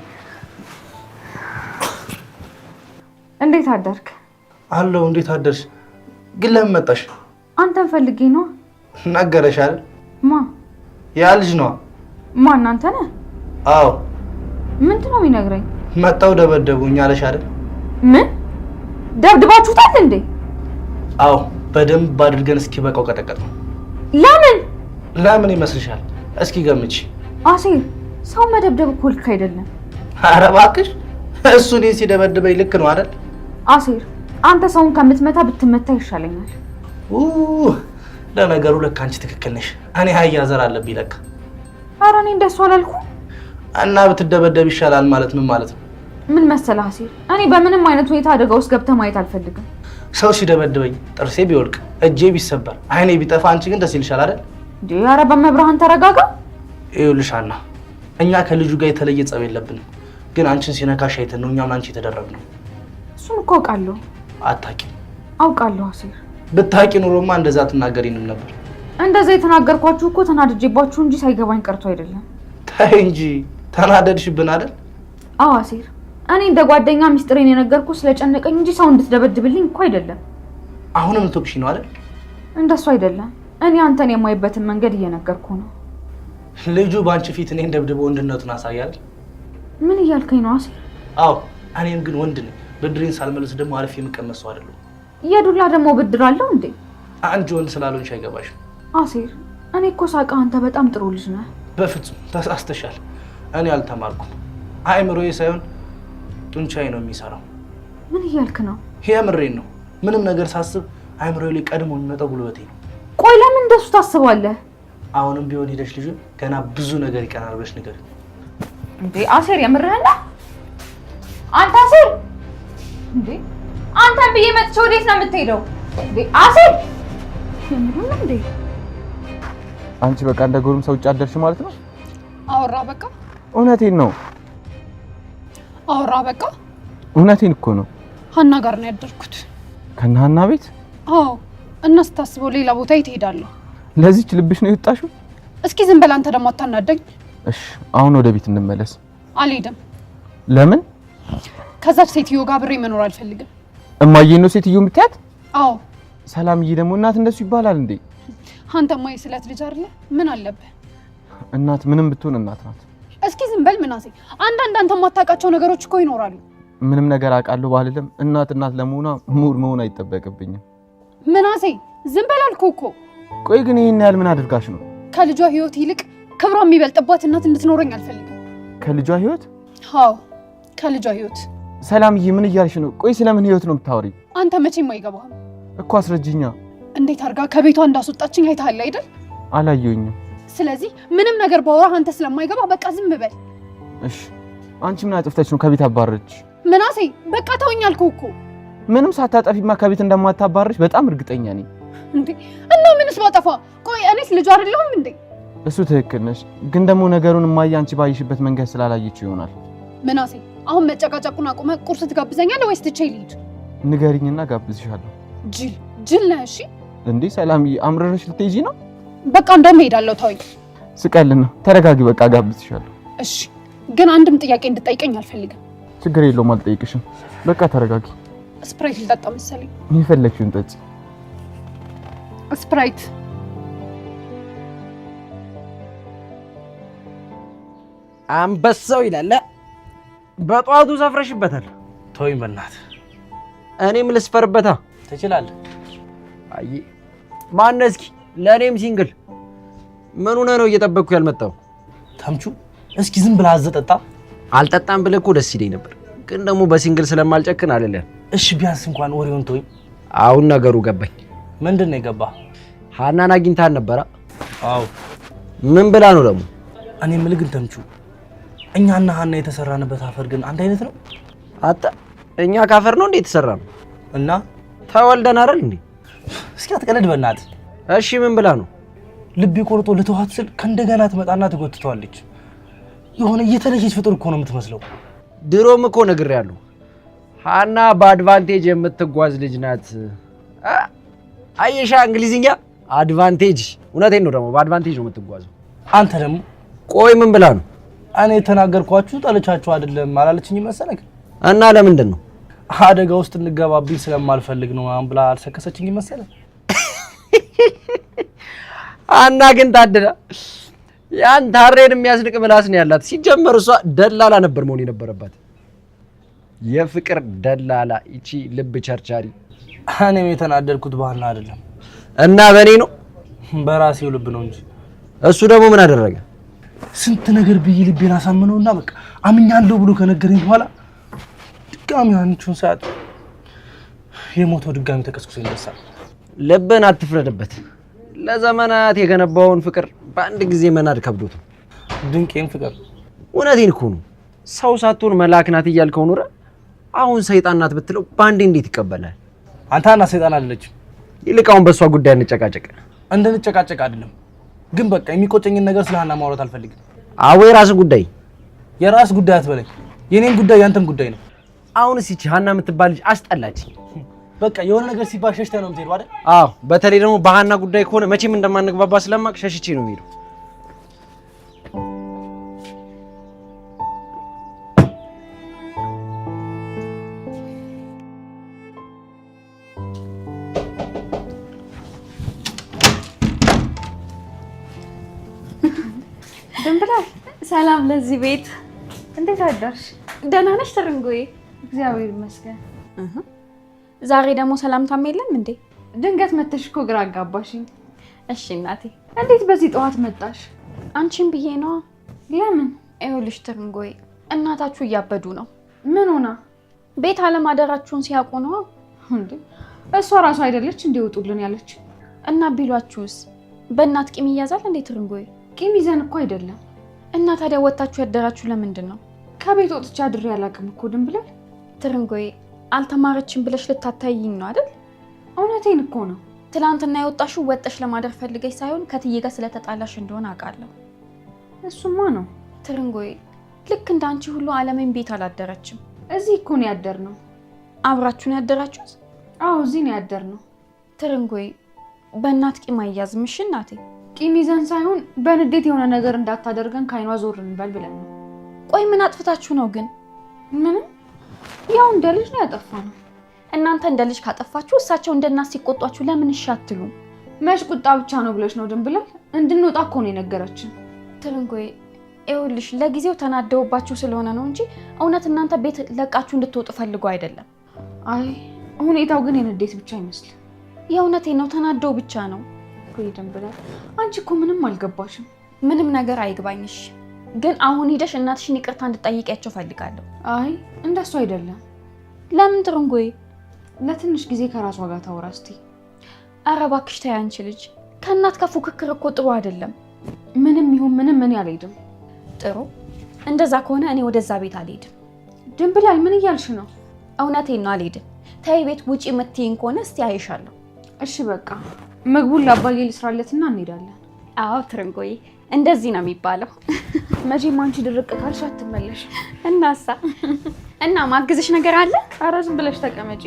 እንዴት አደርክ? አለው። እንዴት አደርሽ? ግን ለምን መጣሽ? አንተን ፈልጌ ነው። ነገረሽ አይደል? ማ? ያ ልጅ ነው። ማን? አንተ ነህ? አዎ። ምንድን ነው የሚነግረኝ? መጣው ደበደቡኝ አለሽ አይደል? ምን ደብድባችሁታል እንዴ? አዎ፣ በደንብ አድርገን እስኪ በቃው ቀጠቀጥ። ለምን ይመስልሻል? እስኪ ገምቺ። አሴር፣ ሰው መደብደብ እኮ ልክ አይደለም። ኧረ እባክሽ፣ እሱ እኔን ሲደበድበኝ ልክ ነው አይደል? አሴር፣ አንተ ሰውን ከምትመታ ብትመታ ይሻለኛል። ለነገሩ ለካ አንቺ ትክክል ነሽ። እኔ ሀያ ዘር አለብኝ ለካ። ኧረ እኔ እንደሱ አላልኩም። እና ብትደበደብ ይሻላል ማለት ምን ማለት ነው? ምን መሰለህ አሴር፣ እኔ በምንም አይነት ሁኔታ አደጋ ውስጥ ገብተህ ማየት አልፈልግም። ሰው ሲደበድበኝ ጥርሴ ቢወልቅ እጄ ቢሰበር አይኔ ቢጠፋ አንቺ ግን ደስ ይልሻል አይደል? እንዴ ኧረ በመብርሃን ተረጋጋ። ይኸውልሽ ሀና፣ እኛ ከልጁ ጋር የተለየ ጸብ የለብንም፣ ግን አንቺን ሲነካሽ አይተን ነው እኛም አንቺ የተደረግነው። እሱን እኮ አውቃለሁ። አታውቂም? አውቃለሁ አሴር። ብታውቂ ኑሮማ እንደዛ ትናገሪንም ነበር። እንደዛ የተናገርኳችሁ እኮ ተናድጄባችሁ እንጂ ሳይገባኝ ቀርቶ አይደለም። ተይ እንጂ ተናደድሽብን አይደል? አዎ አሴር፣ እኔ እንደ ጓደኛ ሚስጥሬን የነገርኩ ስለጨነቀኝ እንጂ ሰው እንድትደበድብልኝ እኮ አይደለም። አሁንም ልትወቅሽ ነው አይደል? እንደሱ አይደለም። እኔ አንተን የማይበትን መንገድ እየነገርኩ ነው። ልጁ ባንቺ ፊት እኔን ደብድቦ ወንድነቱን አሳያል። ምን እያልከኝ ነው አሴር? አዎ እኔም ግን ወንድ ነኝ። ብድሬን ሳልመልስ ደግሞ አልፌ የምቀመሰው አይደለም። የዱላ ደግሞ ብድር አለው እንዴ? አንቺ ወንድ ስላልሆንሽ አይገባሽም። አሴር፣ እኔ እኮ ሳውቅህ አንተ በጣም ጥሩ ልጅ ነህ። በፍጹም ተሳስተሻል። እኔ አልተማርኩም። አእምሮዬ ሳይሆን ጡንቻዬ ነው የሚሰራው። ምን እያልክ ነው? የምሬን ነው። ምንም ነገር ሳስብ አእምሮዬ ላይ ቀድሞ የሚመጣው ጉልበቴ ነው። ቆይ ለምን እንደሱ ታስባለህ? አሁንም ቢሆን ሄደሽ ልጁ ገና ብዙ ነገር ይቀናል ብለሽ ንገር። እንዴ አሴር፣ የምርህን ነው? አንተ አሴር፣ እንዴ አንተን ብዬ መጥቼ ወዴት ነው የምትሄደው? እንዴ አሴር፣ የምርህን እንዴ? አንቺ በቃ እንደ ጎረምሳ ውጭ አደርሽ ማለት ነው? አወራ በቃ። እውነቴን ነው። አወራ በቃ። እውነቴን እኮ ነው። ሀና ጋር ነው ያደርኩት። ከነ ሀና ቤት? አዎ። እና ስታስበው ሌላ ቦታ ትሄዳለህ። ለዚች ልብሽ ነው የወጣሽው? እስኪ ዝም በል አንተ ደግሞ አታናደኝ። እሺ አሁን ወደ ቤት እንመለስ። አልሄድም። ለምን? ከዛች ሴትዮ ጋር ብሬ መኖር አልፈልግም። እማዬ ነው ሴትዮ የምትያት? አዎ። ሰላምዬ ደግሞ እናት እንደሱ ይባላል እንዴ? አንተ እማዬ ስለት ልጅ አይደለ? ምን አለብህ? እናት ምንም ብትሆን እናት ናት። እስኪ ዝም በል ምናሴ። አንዳንድ አንተ የማታውቃቸው ነገሮች እኮ ይኖራሉ። ምንም ነገር አውቃለሁ ባልልም እናት ለመሆኗ ሙድ መሆን አይጠበቅብኝም። ምናሴ ዝም በል አልኩህ እኮ። ቆይ ግን ይሄን ያህል ምን አድርጋሽ ነው? ከልጇ ህይወት ይልቅ ክብሯ የሚበልጥባት እናት እንድትኖረኝ አልፈልግም። ከልጇ ህይወት? አዎ ከልጇ ህይወት። ሰላምዬ ምን እያልሽ ነው? ቆይ ስለምን ህይወት ነው የምታወሪው? አንተ መቼም አይገባህም እኮ አስረጅኛ። እንዴት አድርጋ ከቤቷ እንዳስወጣችኝ አይተሃል አይደል? አላየሁኝም። ስለዚህ ምንም ነገር ባወራህ አንተ ስለማይገባ በቃ ዝም በል። እሺ አንቺ ምን አጥፍተሽ ነው ከቤት አባረች? ምናሴ በቃ ተወኝ አልኩህ እኮ። ምንም ሳታጠፊማ ከቤት እንደማታባረች በጣም እርግጠኛ ነኝ። እንዴ እና ምንስ ባጠፋ? ቆይ እኔስ ልጇ አይደለሁም እንዴ? እሱ ትክክል ነሽ፣ ግን ደግሞ ነገሩን እማዬ አንቺ ባይሽበት መንገድ ስላላየችው ይሆናል። ምናሴ አሁን መጨቃጨቁን አቁመህ ቁርስ ትጋብዘኛለህ ወይስ ትቼ ልሂድ? ንገሪኝና ጋብዝሻለሁ። ጅል ነህ። እሺ እንዴ ሰላምዬ አምረረሽ ልትሄጂ ነው? በቃ እንደውም እሄዳለሁ። ተወኝ። ስቀል ነው። ተረጋጊ፣ በቃ ጋብዝሻለሁ። እሺ ግን አንድም ጥያቄ እንድጠይቀኝ አልፈልግም። ችግር የለውም አልጠይቅሽም። በቃ ተረጋጊ። ስፕራይት ልጠጣ መሰለኝ። የፈለግሽውን ጠጪ። ስፕራይት። አንበሳው ይላል። በጧቱ ሰፍረሽበታል። ተወኝ በእናትህ። እኔም ልስፈርበታ። ትችላለህ። አይ ማነው? እስኪ ለእኔም ሲንግል ምን ሆነህ ነው እየጠበቅኩ ያልመጣው? ተምቹ እስኪ ዝም ብለህ አዘጠጣ። አልጠጣም ብለህ እኮ ደስ ይለኝ ነበር፣ ግን ደግሞ በሲንግል ስለማልጨክን አይደለም። እሺ ቢያንስ እንኳን ወሬውን ተወኝ። አሁን ነገሩ ገባኝ። ምንድን ነው የገባህ? ሀናን አግኝታን ነበረ? አዎ። ምን ብላ ነው ደግሞ? እኔ የምልህ ግን ተምቹ እኛና ሀና የተሰራንበት አፈር ግን አንድ አይነት ነው? አጣ እኛ ካፈር ነው እንዴ የተሰራ ነው? እና ተወልደን አይደል እንዴ? እስኪ አትቀልድ በእናትህ። እሺ ምን ብላ ነው? ልቤ ቆርጦ ልተዋት ስል ከእንደገና ትመጣና ትጎትተዋለች። የሆነ እየተለየች ፍጡር እኮ ነው የምትመስለው። ድሮም እኮ ነግሬያለሁ፣ ሀና በአድቫንቴጅ የምትጓዝ ልጅ ናት። አየሻ እንግሊዝኛ አድቫንቴጅ እውነቴን ነው ደግሞ በአድቫንቴጅ ነው የምትጓዘው። አንተ ደግሞ ቆይ ምን ብላ ነው? እኔ የተናገርኳችሁ ጠልቻችሁ አይደለም አላለችኝ መሰለክ? እና ለምንድን ነው አደጋ ውስጥ እንገባብኝ ስለማልፈልግ ነው ብላ አልሰከሰችኝ መሰለክ? አና ግን ታድላ ያን ታሬን የሚያስንቅ ምላስ ነው ያላት። ሲጀመር እሷ ደላላ ነበር መሆን የነበረባት። የፍቅር ደላላ እቺ ልብ ቸርቻሪ። እኔም የተናደድኩት ባህና አይደለም እና በኔ ነው በራሴው ልብ ነው እንጂ። እሱ ደግሞ ምን አደረገ? ስንት ነገር ብዬ ልቤን አሳምነውና በቃ አምኛለሁ ብሎ ከነገረኝ በኋላ ድጋሚ አንቺውን ሰዓት የሞተው ድጋሚ ተቀስቅሶ ይነሳል። ልብን አትፍረድበት። ለዘመናት የገነባውን ፍቅር በአንድ ጊዜ መናድ ከብዶት። ድንቄም ፍቅር እውነቴን እኮ ነው። ሰው ሳትሆን መልአክ ናት እያልከው ኖረ። አሁን ሰይጣን ናት ብትለው ባንዴ እንዴት ይቀበላል? አንተና ሰይጣን አይደለችም። ይልቃውን በሷ ጉዳይ እንጨቃጨቅ። እንጨቃጨቅ አይደለም ግን በቃ የሚቆጨኝን ነገር ስለሃና ማውራት አልፈልግም። አዎ የራስ ጉዳይ። የራስ ጉዳይ አትበለኝ። የኔን ጉዳይ ያንተም ጉዳይ ነው። አሁንስ ይቺ ሃና የምትባል ልጅ አስጠላች። በቃ የሆነ ነገር ሲባል ሸሽተህ ነው የምትሄደው አይደል? አዎ በተለይ ደግሞ በሃና ጉዳይ ከሆነ መቼም እንደማንግባባ ስለማቅ ሸሽቼ ነው የምሄደው። ድንብላል ሰላም ለዚህ ቤት። እንዴት አደርሽ? ደህና ነሽ ትርንጎዬ? እግዚአብሔር ይመስገን። ዛሬ ደግሞ ሰላምታም የለም እንዴ? ድንገት መተሽ እኮ ግራ አጋባሽኝ። እሺ እናቴ። እንዴት በዚህ ጠዋት መጣሽ? አንቺን ብዬ ነው። ለምን? ይኸውልሽ ትርንጎዬ እናታችሁ እያበዱ ነው። ምን ሆና? ቤት አለማደራችሁን ሲያውቁ ነው እንዴ? እሷ ራሱ አይደለች እንዲወጡልን ያለች። እና ቢሏችሁስ በእናት ቂም ይያዛል እንዴ ትርንጎዬ? ቂም ይዘን እኮ አይደለም። እና ታዲያ ወጣችሁ ያደራችሁ ለምንድን ነው? ከቤት ወጥቼ አድሬ አላውቅም እኮ ድንብላል። ትርንጎዬ አልተማረችም ብለሽ ልታታይኝ ነው አይደል? እውነቴን እኮ ነው። ትላንትና የወጣሽው ወጥሽ ለማደር ፈልገሽ ሳይሆን ከትዬ ጋር ስለተጣላሽ እንደሆነ አውቃለሁ። እሱማ ነው ትርንጎዬ። ልክ እንዳንቺ ሁሉ አለሜን ቤት አላደረችም። እዚህ እኮ ነው ያደርነው። አብራችሁን ያደራችሁት? አዎ እዚህ ነው ያደርነው። ትርንጎዬ በእናት ቂም አያዝም። እሺ እናቴ። ቂም ይዘን ሳይሆን በንዴት የሆነ ነገር እንዳታደርገን ከአይኗ ዞር እንበል ብለን ነው። ቆይ ምን አጥፍታችሁ ነው ግን? ምንም፣ ያው እንደ ልጅ ነው ያጠፋነው። እናንተ እንደ ልጅ ካጠፋችሁ እሳቸው እንደ እናት ሲቆጧችሁ ለምን እሺ አትሉም? መች ቁጣ ብቻ ነው ብለሽ ነው ድንብላል? እንድንወጣ እኮ ነው የነገረችን። ትርንጎዬ ይኸውልሽ ለጊዜው ተናደውባችሁ ስለሆነ ነው እንጂ እውነት እናንተ ቤት ለቃችሁ እንድትወጡ ፈልጎ አይደለም። አይ ሁኔታው ግን የንዴት ብቻ አይመስልም። የእውነቴን ነው፣ ተናደው ብቻ ነው። ቆይ ድንብላል አንቺ እኮ ምንም አልገባሽም። ምንም ነገር አይግባኝሽ፣ ግን አሁን ሄደሽ እናትሽን ይቅርታ እንድትጠይቂያቸው ፈልጋለሁ። አይ እንደሱ አይደለም። ለምን ትርንጎዬ? ለትንሽ ጊዜ ከራሷ ጋር ታውራ እስቲ። ኧረ እባክሽ ተይ አንቺ ልጅ፣ ከእናት ከፉክክር እኮ ጥሩ አይደለም። ምንም ይሁን ምንም እኔ አልሄድም። ጥሩ፣ እንደዛ ከሆነ እኔ ወደዛ ቤት አልሄድም። ድንብላል ምን እያልሽ ነው? እውነቴን ነው አልሄድም። ተይ ቤት ውጪ የምትይኝ ከሆነ እስቲ አይሻለሁ። እሺ በቃ ምግቡን ለአባዬ ልስራለትና እንሄዳለን። አዎ ትርንጎዬ እንደዚህ ነው የሚባለው። መቼም አንቺ ድርቅ ካልሽ አትመለሽ። እናሳ እና ማግዝሽ ነገር አለ? ኧረ ዝም ብለሽ ተቀመጪ።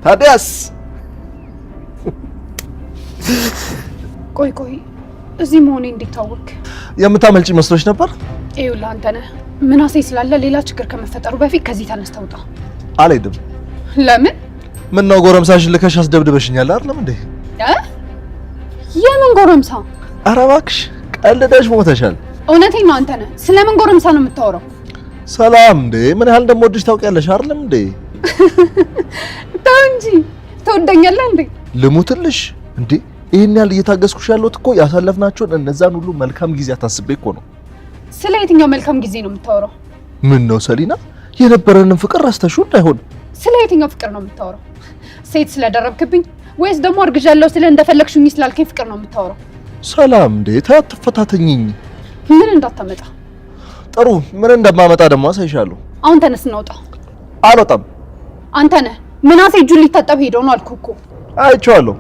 ታዲያስ ቆይ እዚህ መሆኔ እንዲታወቅ የምታመልጪ መስሎሽ ነበር? ይኸውልህ አንተ ነህ ምናሴ ስላለ ሌላ ችግር ከመፈጠሩ በፊት ከዚህ ተነስተህ ውጣ። አልሄድም። ለምን? ምን ነው ጎረምሳሽን ልከሽ አስደብድበሽኛል አይደለም እንዴ? የምን ጎረምሳ? ኧረ እባክሽ ቀልደሽ ሞተሻል። እውነቴን ነው። አንተ ነህ ስለምን ጎረምሳ ነው የምታወራው? ሰላም እንዴ ምን ያህል እንደምወድሽ ታውቂያለሽ አይደለም እንዴ? ተው እንጂ ትወደኛለህ እንዴ? ልሙትልሽ እንዴ? ይሄን ያህል እየታገስኩሽ ያለሁት እኮ ያሳለፍናቸውን እነዛን ሁሉ መልካም ጊዜ አታስቤ እኮ ነው። ስለ የትኛው መልካም ጊዜ ነው የምታወራው? ምን ነው ሰሊና የነበረንን ፍቅር ረስተሽው እንዳይሆን። ስለ የትኛው ፍቅር ነው የምታወራው? ሴት ስለደረብክብኝ ወይስ ደግሞ አርግዣለሁ ስለ እንደፈለግሽኝ ስላልከኝ ፍቅር ነው የምታወራው? ሰላም እንዴ ተፈታተኝኝ። ምን እንዳታመጣ። ጥሩ ምን እንደማመጣ ደግሞ አሳይሻለሁ። አሁን ተነስ እናውጣ። አልወጣም። አንተ ነህ ምናሴ እጁን ሊታጠብ ሄደው ነው አልኩህ እኮ። አይቼዋለሁ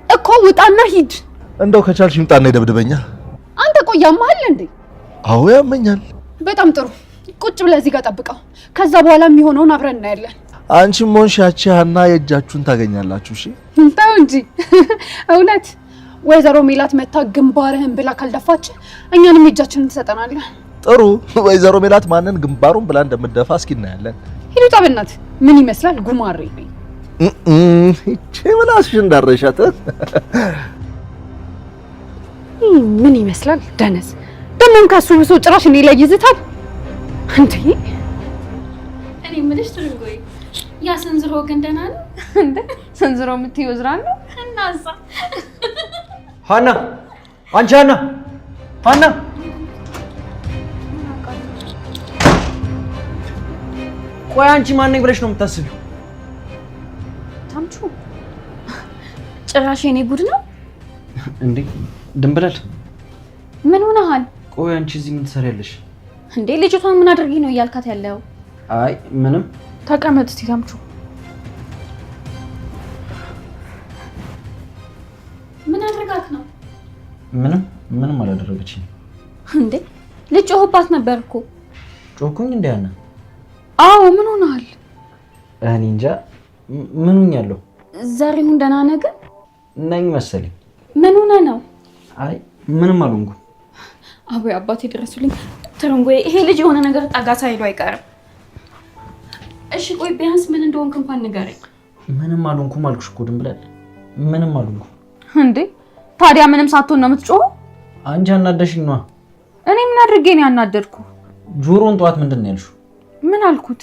እኮ ውጣና ሂድ። እንደው ከቻልሽ ይምጣና ይደብድበኛ። አንተ ቆይ ያማሃል እንዴ? አዎ ያመኛል። በጣም ጥሩ። ቁጭ ብለህ እዚህ ጋር ጠብቀው። ከዛ በኋላ የሚሆነውን አብረን እናያለን። አንቺም ሆንሽ ያቺ ሀና የእጃችሁን ታገኛላችሁ። እሺ ተው እንጂ እውነት ወይዘሮ ሜላት መታ ግንባርህን ብላ ካልደፋች እኛንም እጃችንን ትሰጠናለህ። ጥሩ። ወይዘሮ ሜላት ማንን ግንባሩን ብላ እንደምትደፋ እስኪ እናያለን። ሂዱ ጠብናት። ምን ይመስላል ጉማሬ? እቺ ምላስሽ እንዳረሻት ምን ይመስላል ደነስ። ደሞን ካሱ ብሶ ጭራሽ እኔ ላይ ይዝታል እንዴ? እኔ ምንሽ ትርንጎይ ያ ሰንዝሮ ግን ደህና ነው እንዴ? ሰንዝሮ የምትይው ዝራ ነው እናዛ ሀና፣ አንቺ ሀና ቆይ አንቺ ማን ነኝ ብለሽ ነው የምታስቢው? ታምቹ ጭራሽ የኔ ጉድ ነው እንዴ? ድንብላል ምን ሆነሃል? ቆይ አንቺ እዚህ ምን ትሰሪያለሽ እንዴ? ልጅቷን ምን አድርጊ ነው እያልካት ያለው? አይ ምንም። ተቀመጥ እስቲ ታምቹ። ምን አድርጋት ነው? ምንም አላደረገችኝ። እንዴ ልጮህባት ነበር እኮ። ጮኩኝ እንዴ ሀና? አዎ ምን ሆነሃል? እኔ እንጃ ምን ሆኛለሁ። ዛሬውን ደህና ነህ ግን? ነኝ መሰለኝ። ምን ሆነ ነው? አይ ምንም አልሆንኩም። አቦይ አባቴ ድረሱልኝ። ትርንጎዬ ይሄ ልጅ የሆነ ነገር ጠጋ ሳይሉ አይቀርም። እሺ ቆይ ቢያንስ ምን እንደሆንክ እንኳን ንገረኝ። ምንም አልሆንኩም አልኩሽ እኮ ድንብላል። ምንም አልሆንኩም። እንዴ ታዲያ ምንም ሳትሆን ነው የምትጮኸው? አንቺ አናደሽኝ ነዋ። እኔ ምን አድርጌ ነው ያናደድኩ? ጆሮን ጠዋት ምንድን ነው ያልሽው? ምን አልኩት?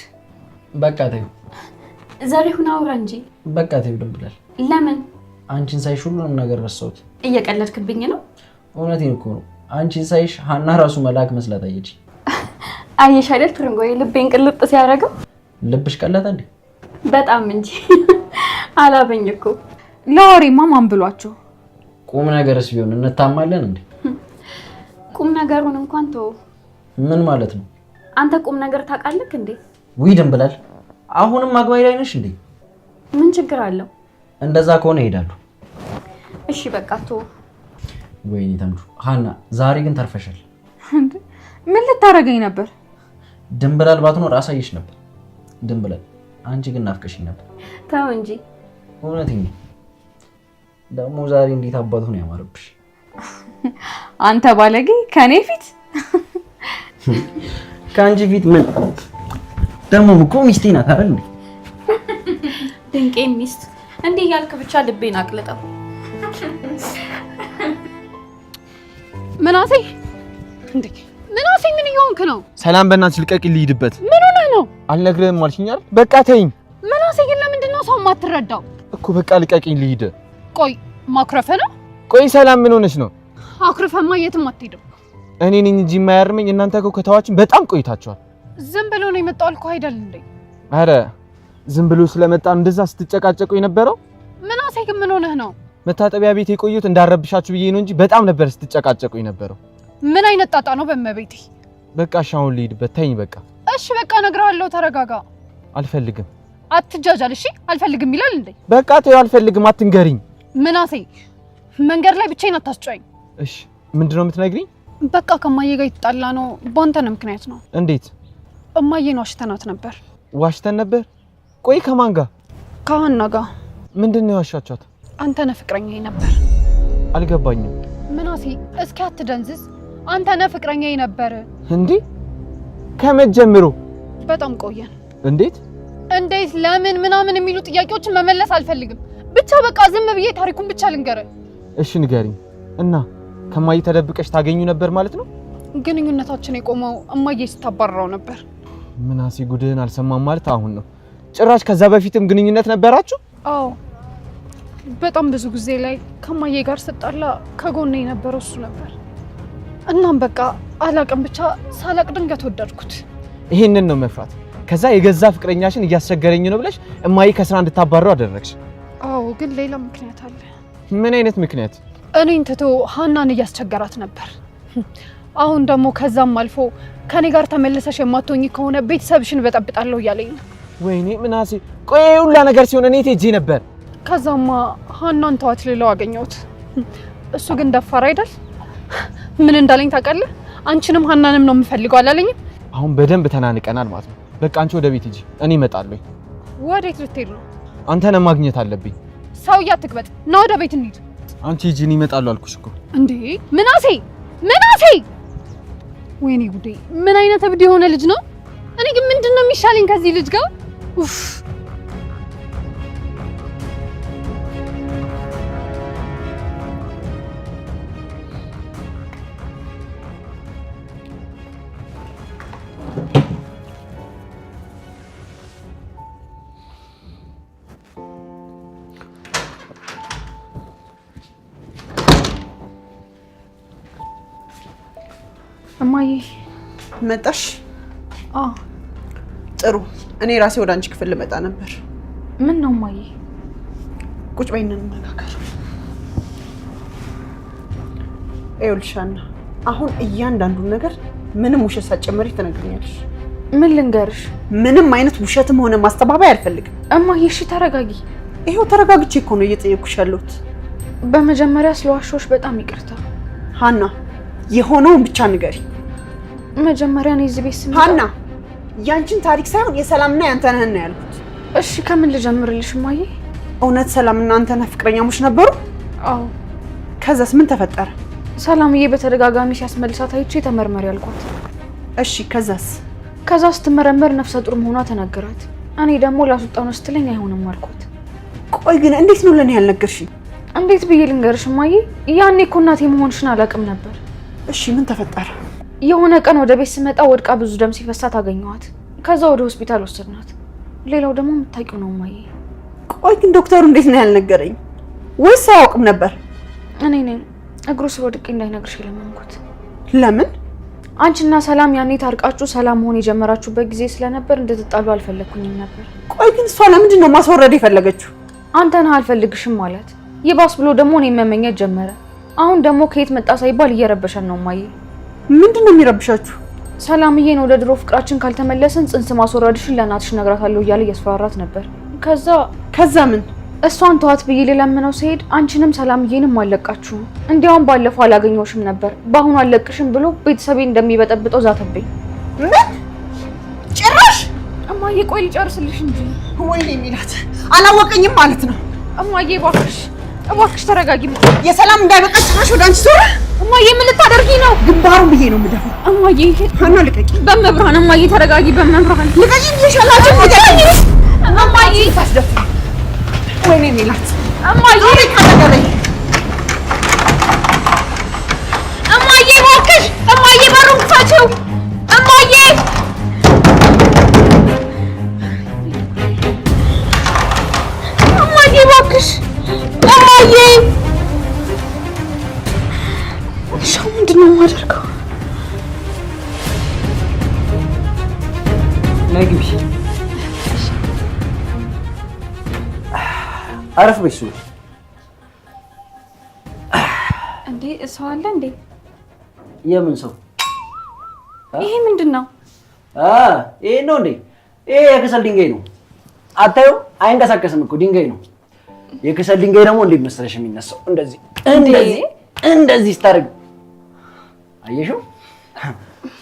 በቃ ተይው። ዛሬውን አውራ እንጂ። በቃ ተይው ድንብላል። ለምን? አንቺን ሳይሽ ሁሉንም ነገር ረሳሁት። እየቀለድክብኝ ነው? እውነቴን እኮ ነው። አንቺን ሳይሽ ሀና ራሱ መልአክ መስላ ታየች። አየሽ አይደል ትርንጎዬ ልቤን ቅልጥ ሲያደርገው። ልብሽ ቀለጠ እንዴ? በጣም እንጂ አላበኝ እኮ። ለወሬማ ማን ብሏቸው? ቁም ነገርስ ቢሆን እንታማለን እንዴ? ቁም ነገሩን እንኳን ተው። ምን ማለት ነው? አንተ ቁም ነገር ታውቃለህ እንዴ? ውይ ድንብላል፣ አሁንም አግባይ ላይ ነሽ እንዴ? ምን ችግር አለው? እንደዛ ከሆነ እሄዳለሁ። እሺ በቃ ተው። ወይኔ ተምቹ፣ ሀና ዛሬ ግን ተርፈሻል። ምን ልታረገኝ ነበር? ድንብላል ባትኖር አሳይሽ ነበር። ድንብላል አንቺ ግን ናፍቀሽኝ ነበር። ተው እንጂ። እውነቴን ነው። ደግሞ ዛሬ እንዴት አባቱ ነው ያማረብሽ። አንተ ባለጌ ከኔ ፊት ከአንቺ ፊት ምን ደግሞ እኮ ሚስቴ ናት አይደል እንዴ? ድንቄ ሚስት እንዲህ ያልክ ብቻ ልቤን አቅልጠው። ምናሴ እንዴ ምናሴ ምን እየሆንክ ነው? ሰላም በእናትሽ ልቀቂ፣ ልሂድበት። ምን ሆነህ ነው? አልነግርህም አልሽኝ አይደል? በቃ ተይኝ። ምናሴ ግን ለምንድን ነው ሰው የማትረዳው? እኮ በቃ ልቀቂኝ፣ ልሂድ። ቆይ ማኩረፈ ነው? ቆይ ሰላም ምን ሆነሽ ነው? አኩርፈማ የትም አትሄድም። እኔ ነኝ እንጂ የማያርመኝ። እናንተ እኮ ከተዋችን በጣም ቆይታችኋል። ዝም ብሎ ነው የመጣው አልኩህ አይደል እንዴ? አረ ዝም ብሎ ስለመጣ እንደዛ ስትጨቃጨቁ የነበረው። ምናሴ ግን ምን ሆነህ ነው? መታጠቢያ ቤት የቆየሁት እንዳረብሻችሁ ብዬ ነው እንጂ በጣም ነበር ስትጨቃጨቁ የነበረው። ምን አይነት ጣጣ ነው በመቤቴ? በቃ እሺ አሁን ልሂድበት፣ ተይኝ በቃ። እሺ በቃ እነግርሃለሁ፣ ተረጋጋ። አልፈልግም። አትጃጃል እሺ? አልፈልግም ይላል እንዴ? በቃ ተይው፣ አልፈልግም፣ አትንገሪኝ። ምናሴ መንገድ ላይ ብቻዬን አታስጨኝ። እሺ ምንድነው የምትነግሪኝ? በቃ ከማዬ ጋር የተጣላ ነው፣ በአንተ ነው ምክንያት ነው። እንዴት? እማዬን ዋሽተናት ነበር። ዋሽተን ነበር? ቆይ ከማን ጋር? ከሀና ጋር። ምንድን ነው ያዋሻችኋት? አንተ ነህ ፍቅረኛዬ ነበር። አልገባኝም። ምናሴ እስኪ አትደንዝዝ። አንተ ነህ ፍቅረኛዬ ነበር። እንዴ ከመቼ ጀምሮ? በጣም ቆየን። እንዴት እንዴት ለምን ምናምን የሚሉ ጥያቄዎችን መመለስ አልፈልግም። ብቻ በቃ ዝም ብዬ ታሪኩን ብቻ ልንገርህ። እሺ ንገሪኝ። እና ከማዬ ተደብቀሽ ታገኙ ነበር ማለት ነው? ግንኙነታችን የቆመው እማዬ ስታባረረው ነበር። ምናሴ ጉድህን አልሰማም ማለት አሁን ነው? ጭራሽ ከዛ በፊትም ግንኙነት ነበራችሁ? አዎ በጣም ብዙ ጊዜ ላይ ከማዬ ጋር ስጣላ ከጎኔ የነበረው እሱ ነበር። እናም በቃ አላቅም ብቻ ሳላቅ ድንገት ወደድኩት። ይሄንን ነው መፍራት። ከዛ የገዛ ፍቅረኛሽን እያስቸገረኝ ነው ብለሽ እማዬ ከስራ እንድታባረው አደረግሽ። አዎ ግን ሌላ ምክንያት አለ። ምን አይነት ምክንያት? እኔን ትቶ ሀናን እያስቸገራት ነበር። አሁን ደግሞ ከዛም አልፎ ከኔ ጋር ተመለሰሽ የማትሆኚ ከሆነ ቤተሰብሽን በጠብጣለሁ እያለኝ ነው። ወይኔ ምናሴ፣ ቆይ ሁላ ነገር ሲሆን እኔ ሄጄ ነበር። ከዛማ ሀናን ተዋት ልለው አገኘሁት። እሱ ግን ደፋር አይደል? ምን እንዳለኝ ታውቃለህ? አንቺንም ሀናንም ነው የምፈልገው አላለኝም? አሁን በደንብ ተናንቀናል ማለት ነው። በቃ አንቺ ወደ ቤት ሂጂ፣ እኔ እመጣለሁ። ወዴት ልትሄድ ነው? አንተን ማግኘት አለብኝ። ሰውዬ አትቅበጥ፣ ና ወደ ቤት እንሂድ። አንቺ ሂጂ፣ እኔ እመጣለሁ አልኩሽ እኮ። እንዴ ምናሴ! ወይኔ ጉዴ! ምን አይነት እብድ የሆነ ልጅ ነው? እኔ ግን ምንድነው የሚሻለኝ ከዚህ ልጅ ጋር? ኡፍ እማዬ መጣሽ? ጥሩ። እኔ ራሴ ወደ አንቺ ክፍል ልመጣ ነበር። ምን ነው እማዬ? ቁጭ በይና እንነጋገር። ይኸውልሽ ሀና፣ አሁን እያንዳንዱን ነገር ምንም ውሸት ሳትጨምሪ ትነግሪኛለሽ። ምን ልንገርሽ? ምንም አይነት ውሸትም ሆነ ማስተባበያ አልፈልግም። እማዬ እሺ ተረጋጊ። ይሄው ተረጋግቼ እኮ ነው እየጠየኩሽ ያለሁት። በመጀመሪያ ስለዋሾሽ በጣም ይቅርታ ሀና። የሆነውን ብቻ ንገሪ። መጀመሪያ ነው እዚህ ቤት ስም ሀና፣ ያንቺን ታሪክ ሳይሆን የሰላምና ያንተነህን ነው ያልኩት። እሺ ከምን ልጀምርልሽ እማዬ? እውነት ሰላምና አንተነህ ፍቅረኛሞች ነበሩ? አዎ። ከዛስ ምን ተፈጠረ? ሰላምዬ በተደጋጋሚ ሲያስመልሳት አይቼ ተመርመሪ አልኳት። እሺ ከዛስ? ከዛ ስትመረመር ነፍሰ ጡር መሆኗ ተነገራት። እኔ ደግሞ ላስወጣው ነው ስትለኝ አይሆንም አልኳት። ቆይ ግን እንዴት ነው ለኔ ያልነገርሽኝ? እንዴት ብዬ ልንገርሽ እማዬ? ያኔ እኮ እናቴ መሆንሽን አላውቅም ነበር። እሺ ምን ተፈጠረ? የሆነ ቀን ወደ ቤት ስመጣ ወድቃ ብዙ ደም ሲፈሳት አገኘኋት። ከዛ ወደ ሆስፒታል ወሰድናት። ሌላው ደግሞ የምታውቂው ነው እማዬ። ቆይ ግን ዶክተሩ እንዴት ነው ያልነገረኝ? ወይስ አያውቅም ነበር? እኔ ነኝ እግሩ ስር ወድቄ እንዳይነግርሽ የለመንኩት። ለምን? አንቺና ሰላም ያኔ ታርቃችሁ ሰላም መሆን የጀመራችሁበት ጊዜ ስለነበር እንድትጣሉ አልፈለኩኝም ነበር። ቆይ ግን እሷ ለምንድን ነው ማስወረድ የፈለገችው? አንተን አልፈልግሽም ማለት ይባስ ብሎ ደግሞ እኔ መመኘት ጀመረ። አሁን ደግሞ ከየት መጣ ሳይባል እየረበሸን ነው እማዬ። ምንድን ነው የሚረብሻችሁ? ሰላምዬን ወደ ድሮ ፍቅራችን ካልተመለስን ጽንስ ማስወረድሽን ለእናትሽ እነግራታለሁ እያለ እያስፈራራት ነበር። ከዛ ምን? እሷን ተዋት ብዬ ልለምነው ሲሄድ አንቺንም ሰላምዬንም አለቃችሁ፣ እንዲያውም ባለፈው አላገኘሁሽም ነበር በአሁኑ አለቅሽም ብሎ ቤተሰቤ እንደሚበጠብጠው ዛተብኝ። ምን? ጭራሽ! እማዬ ቆይ ልጨርስልሽ እንጂ። ወይኔ ሚላት አላወቀኝም ማለት ነው። እማዬ እባክሽ ተረጋጊ። የሰላም እንዳይበቃ ጭራሽ ወደ አንቺ ዞረ። እማዬ ምን ልታደርጊ ነው? ግንባሩን ብዬ ነው የምደፋው። እማዬ ሀና ልቀቂ። በመብርሃን እማዬ ተረጋጊ። በመብርሃን ልቀቂ ብዬሻላችሁ። እማዬ ታስደፍሪ። ወይኔ ሚላት እማዬ ካደረኝ እማዬ እባክሽ እማዬ በሩን ክፈችው እማዬ። እማዬ እባክሽ እማዬ። እሺ ምንድን ነው የማደርገው? ነይ ግቢ። አረፍ በይ። እሱ እንዴ ሰው አለ እንዴ? የምን ሰው? ይሄ ምንድን ነው? ይሄ ነው እንዴ? ይሄ የከሰል ድንጋይ ነው። አታየው? አይንቀሳቀስም እኮ ድንጋይ ነው። የከሰል ድንጋይ ደግሞ እንዴት መሰለሽ የሚነሳው? እንደዚህ ስታደርግ አየሽው?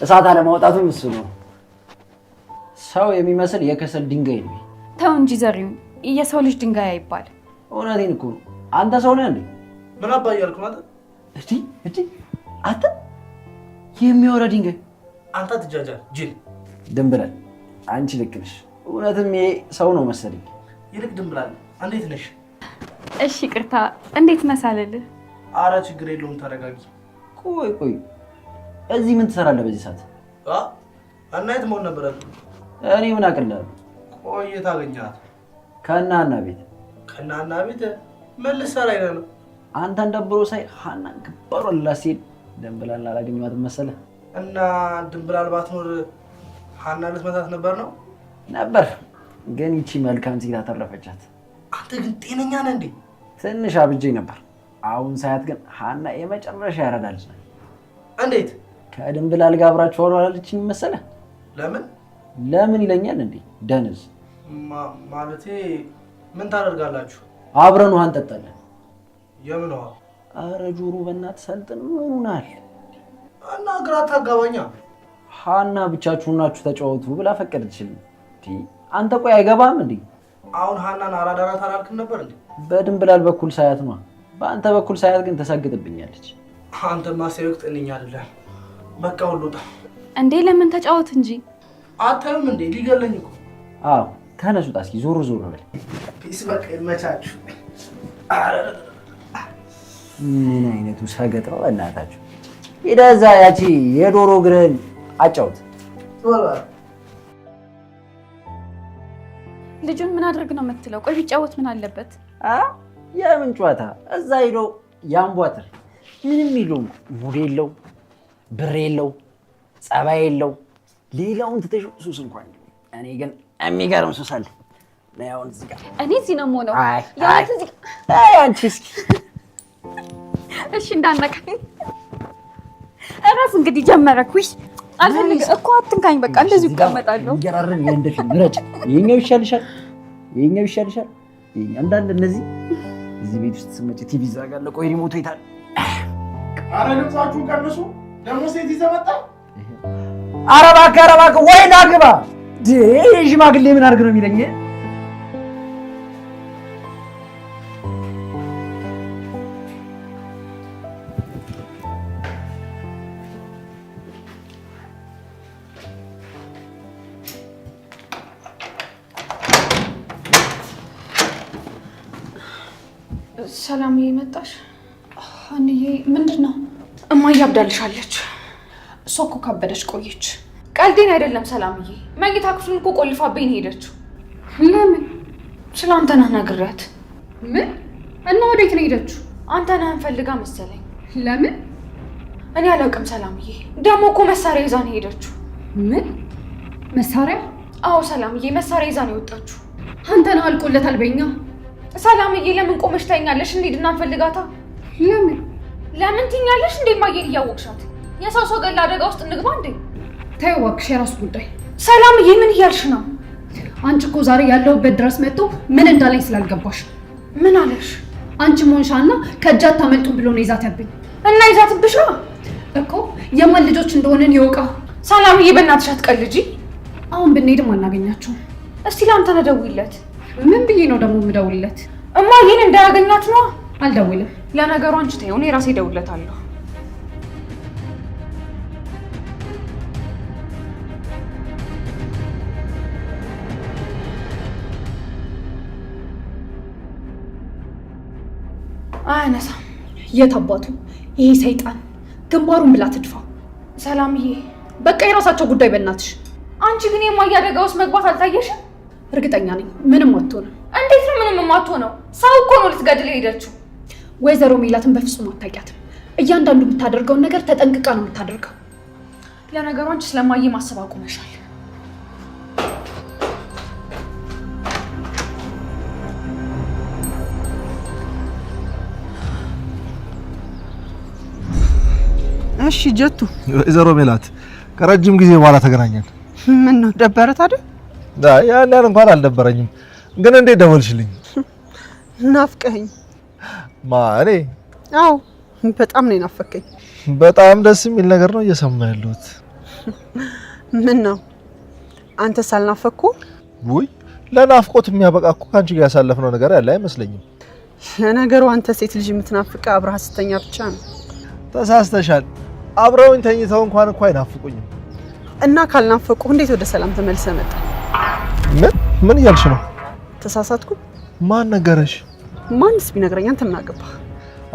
እሳት አለማውጣቱም እሱ ነው። ሰው የሚመስል የከሰል ድንጋይ ነው። ተው እንጂ ዘሪው፣ የሰው ልጅ ድንጋይ አይባል። እውነቴን እኮ ነው። አንተ ሰው ነህ እንዴ? ምን አባ እያልኩ ማለት እቺ አንተ የሚወራ ድንጋይ አንተ ትጃጃል ጅል ድንብላል። አንቺ ልክ ነሽ። እውነትም ይሄ ሰው ነው መሰለኝ። ይልቅ ድንብላል። እንዴት ነሽ? እሺ ቅርታ፣ እንዴት መሳለልህ? አረ ችግር የለውም ተረጋጊ። ቆይ እዚህ ምን ትሰራለህ በዚህ ሰዓት? እናት መሆን ነበር። እኔ ምን አቅልላለሁ? ቆይ ታገኛት ከእናና ቤት ምን ልትሰራ ነው? አንተን ደብሮ ሳይ ሀናን ግባሯን ላስሄድ ድንብላልን አላገኘኋትም መሰለህ? እና ድንብላል ባትኖር ሀና ልትመታት ነበር ነው? ነበር፣ ግን ይቺ መልካም ሴት አተረፈቻት። አንተ ግን ጤነኛ ነህ እንዴ? ትንሽ አብጄ ነበር። አሁን ሳያት ግን ሀና የመጨረሻ ያረዳልች ነው። እንዴት? ከድንብላል ጋር አብራችሁ ዋሉ አላለችኝ መሰለህ? ለምን ይለኛል እንዴ ደንዝ። ማለቴ ምን ታደርጋላችሁ? አብረን ውሃ እንጠጣለን። የምን ውሃ? አረ ጆሮ በእናትህ ሰልጥን። ምን ሆነሃል? እና ግራ ታጋባኛ። ሃና ብቻችሁን ናችሁ ተጫወቱ ብላ ፈቀደችልኝ። አንተ ቆይ አይገባም እንዴ? አሁን ሃናን አራዳራት አላልክም ነበር እንዴ? በድንብላል በኩል ሳያት ነው። በአንተ በኩል ሳያት ግን ተሰግጥብኛለች። አንተማ ሳይወቅት እኔኛ አይደለም። በቃ ሁሉታ እንዴ ለምን ተጫወት እንጂ አታዩም እንዴ? ሊገለኝ እኮ። አዎ ተነሱት፣ እስኪ ዞር ዞር በል። ፒስ በቃ ይመቻችሁ። ምን አይነቱ ሰገጥ ነው እናታችሁ። ሂደህ እዛ ያቺ የዶሮ እግርህን አጫውት። ልጁን ምን አድርግ ነው የምትለው? ቆይ ቢጫወት ምን አለበት? የምን ጨዋታ? እዛ ሄዶ ያንቧጥር። ምንም የለውም፣ ሙድ የለው፣ ብር የለው፣ ጸባይ የለው። ሌላውን ትተሽ ሱስ እንኳን እኔ ግን የሚገርም ሱስ አለ። አሁን እዚህ ጋር እኔ እዚህ ነው የምሆነው። አንቺ እስኪ እሺ እንዳነካኝ እራስ እንግዲህ ጀመረኩሽ። አልፈልግም እኮ አትንካኝ። በቃ እንደዚህ እቀመጣለሁ። ይገራረም የእንደሽ ምረጭ። ይሄኛው ይሻልሻል፣ ይሄኛው ይሻልሻል። ይሄኛው አንዳንድ እነዚህ እዚህ ቤት ውስጥ ስመጪ ቲቪ ዘጋለ። ቆይ ሪሞቱ ይታል። አረ ልብሳችሁን ቀንሱ። ደግሞ ሴት ይዘህ መጣ። ኧረ እባክህ ወይ ና ግባ። ሽማግሌ ምን አድርግ ነው የሚለኝ? ሰላምዬ መጣሽ? አንዬ ምንድን ነው? እማዬ አብዳልሻለች። እሷ እኮ ካበደች ቆየች። ቀልዴን አይደለም ሰላምዬ። መኝታ ክፍሉን እኮ ቆልፋብኝ ሄደችው። ለምን? ስለ አንተነህ ነግሬያት። ምን? እና ወዴት ነው ሄደችው? አንተነህን ፈልጋ መሰለኝ። ለምን? እኔ አላውቅም ሰላምዬ። ደግሞ እኮ መሳሪያ ይዛ ነው ሄደችው። ምን መሳሪያ? አዎ ሰላምዬ፣ መሳሪያ ይዛ ነው የወጣችው። አንተነህ አልቆለታል በኛ። ሰላምዬ ለምን ቆመሽ ታይኛለሽ? እንሂድና እንፈልጋታ። ለምን ለምን ትኛለሽ እንዴ? ማየን እያወቅሻት የሰው ገላ አደጋ ውስጥ እንግባ እንዴ? ተይው እባክሽ፣ የራሱ ጉዳይ። ሰላምዬ ምን እያልሽ ነው? አንቺ እኮ ዛሬ ያለሁበት ድረስ መጥቶ ምን እንዳለኝ ስላልገባሽ። ምን አለሽ? አንቺ ሞንሻና ከእጃት ታመልጡ ብሎ ነው ይዛተብኝ። እና ይዛትብሻ እኮ የማን ልጆች እንደሆነን ይወቃ። ሰላምዬ በእናትሽ አትቀልጂ። አሁን ብንሄድም አናገኛቸውም። እስቲ ለአንተነህ ደውይለት። ምን ብዬ ነው ደግሞ የምደውልለት? እማዬን እንዳያገኛት ነው። አልደውልም። ለነገሩ አንቺ ተይው፣ እኔ ራሴ እደውልለታለሁ። አያነሳም። የት አባቱ ይሄ ሰይጣን ግንባሩን ብላ ትድፋ። ሰላምዬ በቃ የራሳቸው ጉዳይ በእናትሽ። አንቺ ግን የማዬ አደጋ ውስጥ መግባት አልታየሽም? እርግጠኛ ነኝ ምንም አትሆንም። እንዴት ነው ምንም የማትሆነው? ሰው እኮ ነው ልትገድል ሄደችው። ወይዘሮ ሜላትን በፍጹም አታውቂያትም። እያንዳንዱ የምታደርገውን ነገር ተጠንቅቃ ነው የምታደርገው። ለነገሩ አንቺ ስለማዬ ማሰብ አቁመሻል። እሺ ጀቱ። ወይዘሮ ሜላት ከረጅም ጊዜ በኋላ ተገናኘን። ምን ነው ደበረ ታዲያ? ያን ያህል እንኳን አልደበረኝም፣ ግን እንዴት ደወልሽልኝ? ናፍቀኝ። እኔ? አዎ በጣም ነው ናፈቀኝ። በጣም ደስ የሚል ነገር ነው እየሰማ ያለሁት። ምን ነው አንተ ሳልናፈኩ? ውይ ለናፍቆት የሚያበቃ እኮ ካንቺ ጋር ያሳለፍነው ነገር ያለ አይመስለኝም። ለነገሩ አንተ ሴት ልጅ የምትናፍቀ አብረሃ ስተኛ ብቻ ነው። ተሳስተሻል። አብረውኝ ተኝተው እንኳን እኮ አይናፍቁኝም። እና ካልናፈቁ እንዴት ወደ ሰላም ተመልሰ መጣ? ምን እያልሽ ነው? ተሳሳትኩ? ማን ነገረሽ? ማንስ ቢነግረኝ አንተ ምን አገባህ?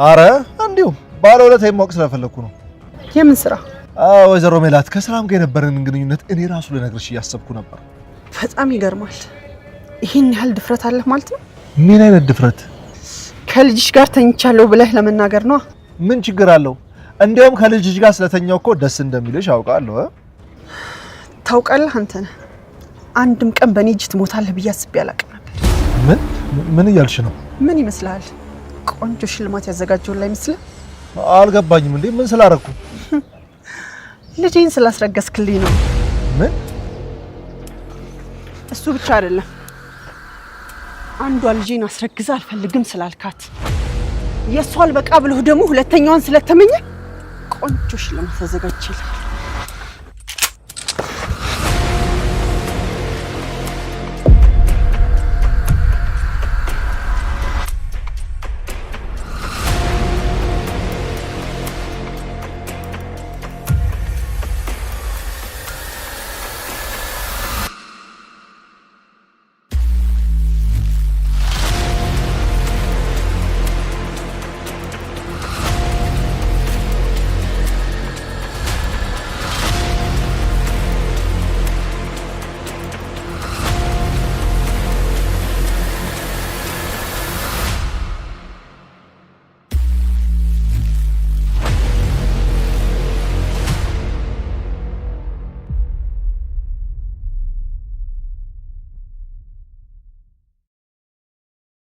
አረ እንዲሁ ባለውለታዬን ማወቅ ስለፈለኩ ነው። የምን ስራ? ወይዘሮ ሜላት ከሰላም ጋር የነበረንን ግንኙነት እኔ ራሱ ልነግርሽ እያሰብኩ ነበር። በጣም ይገርማል። ይሄን ያህል ድፍረት አለህ ማለት ነው? ምን አይነት ድፍረት? ከልጅሽ ጋር ተኝቻለሁ ብለህ ለመናገር ነው? ምን ችግር አለው? እንዲያውም ከልጅሽ ጋር ስለተኛው እኮ ደስ እንደሚልሽ አውቃለሁ። ታውቃለህ አንተ ነህ አንድም ቀን በኔ እጅ ትሞታለህ ብዬ አስቤ አላውቅም ነበር። ምን እያልሽ ነው? ምን ይመስልሃል? ቆንጆ ሽልማት ያዘጋጀውላ ይመስልህ? አልገባኝም። እንዴ ምን ስላደረኩ? ልጄን ስላስረገዝክልኝ ነው። ምን? እሱ ብቻ አይደለም፣ አንዷ ልጄን አስረግዛ አልፈልግም ስላልካት የሷ አልበቃ ብሎ ደግሞ ሁለተኛዋን ስለተመኘ ቆንጆ ሽልማት ተዘጋጅችልህ።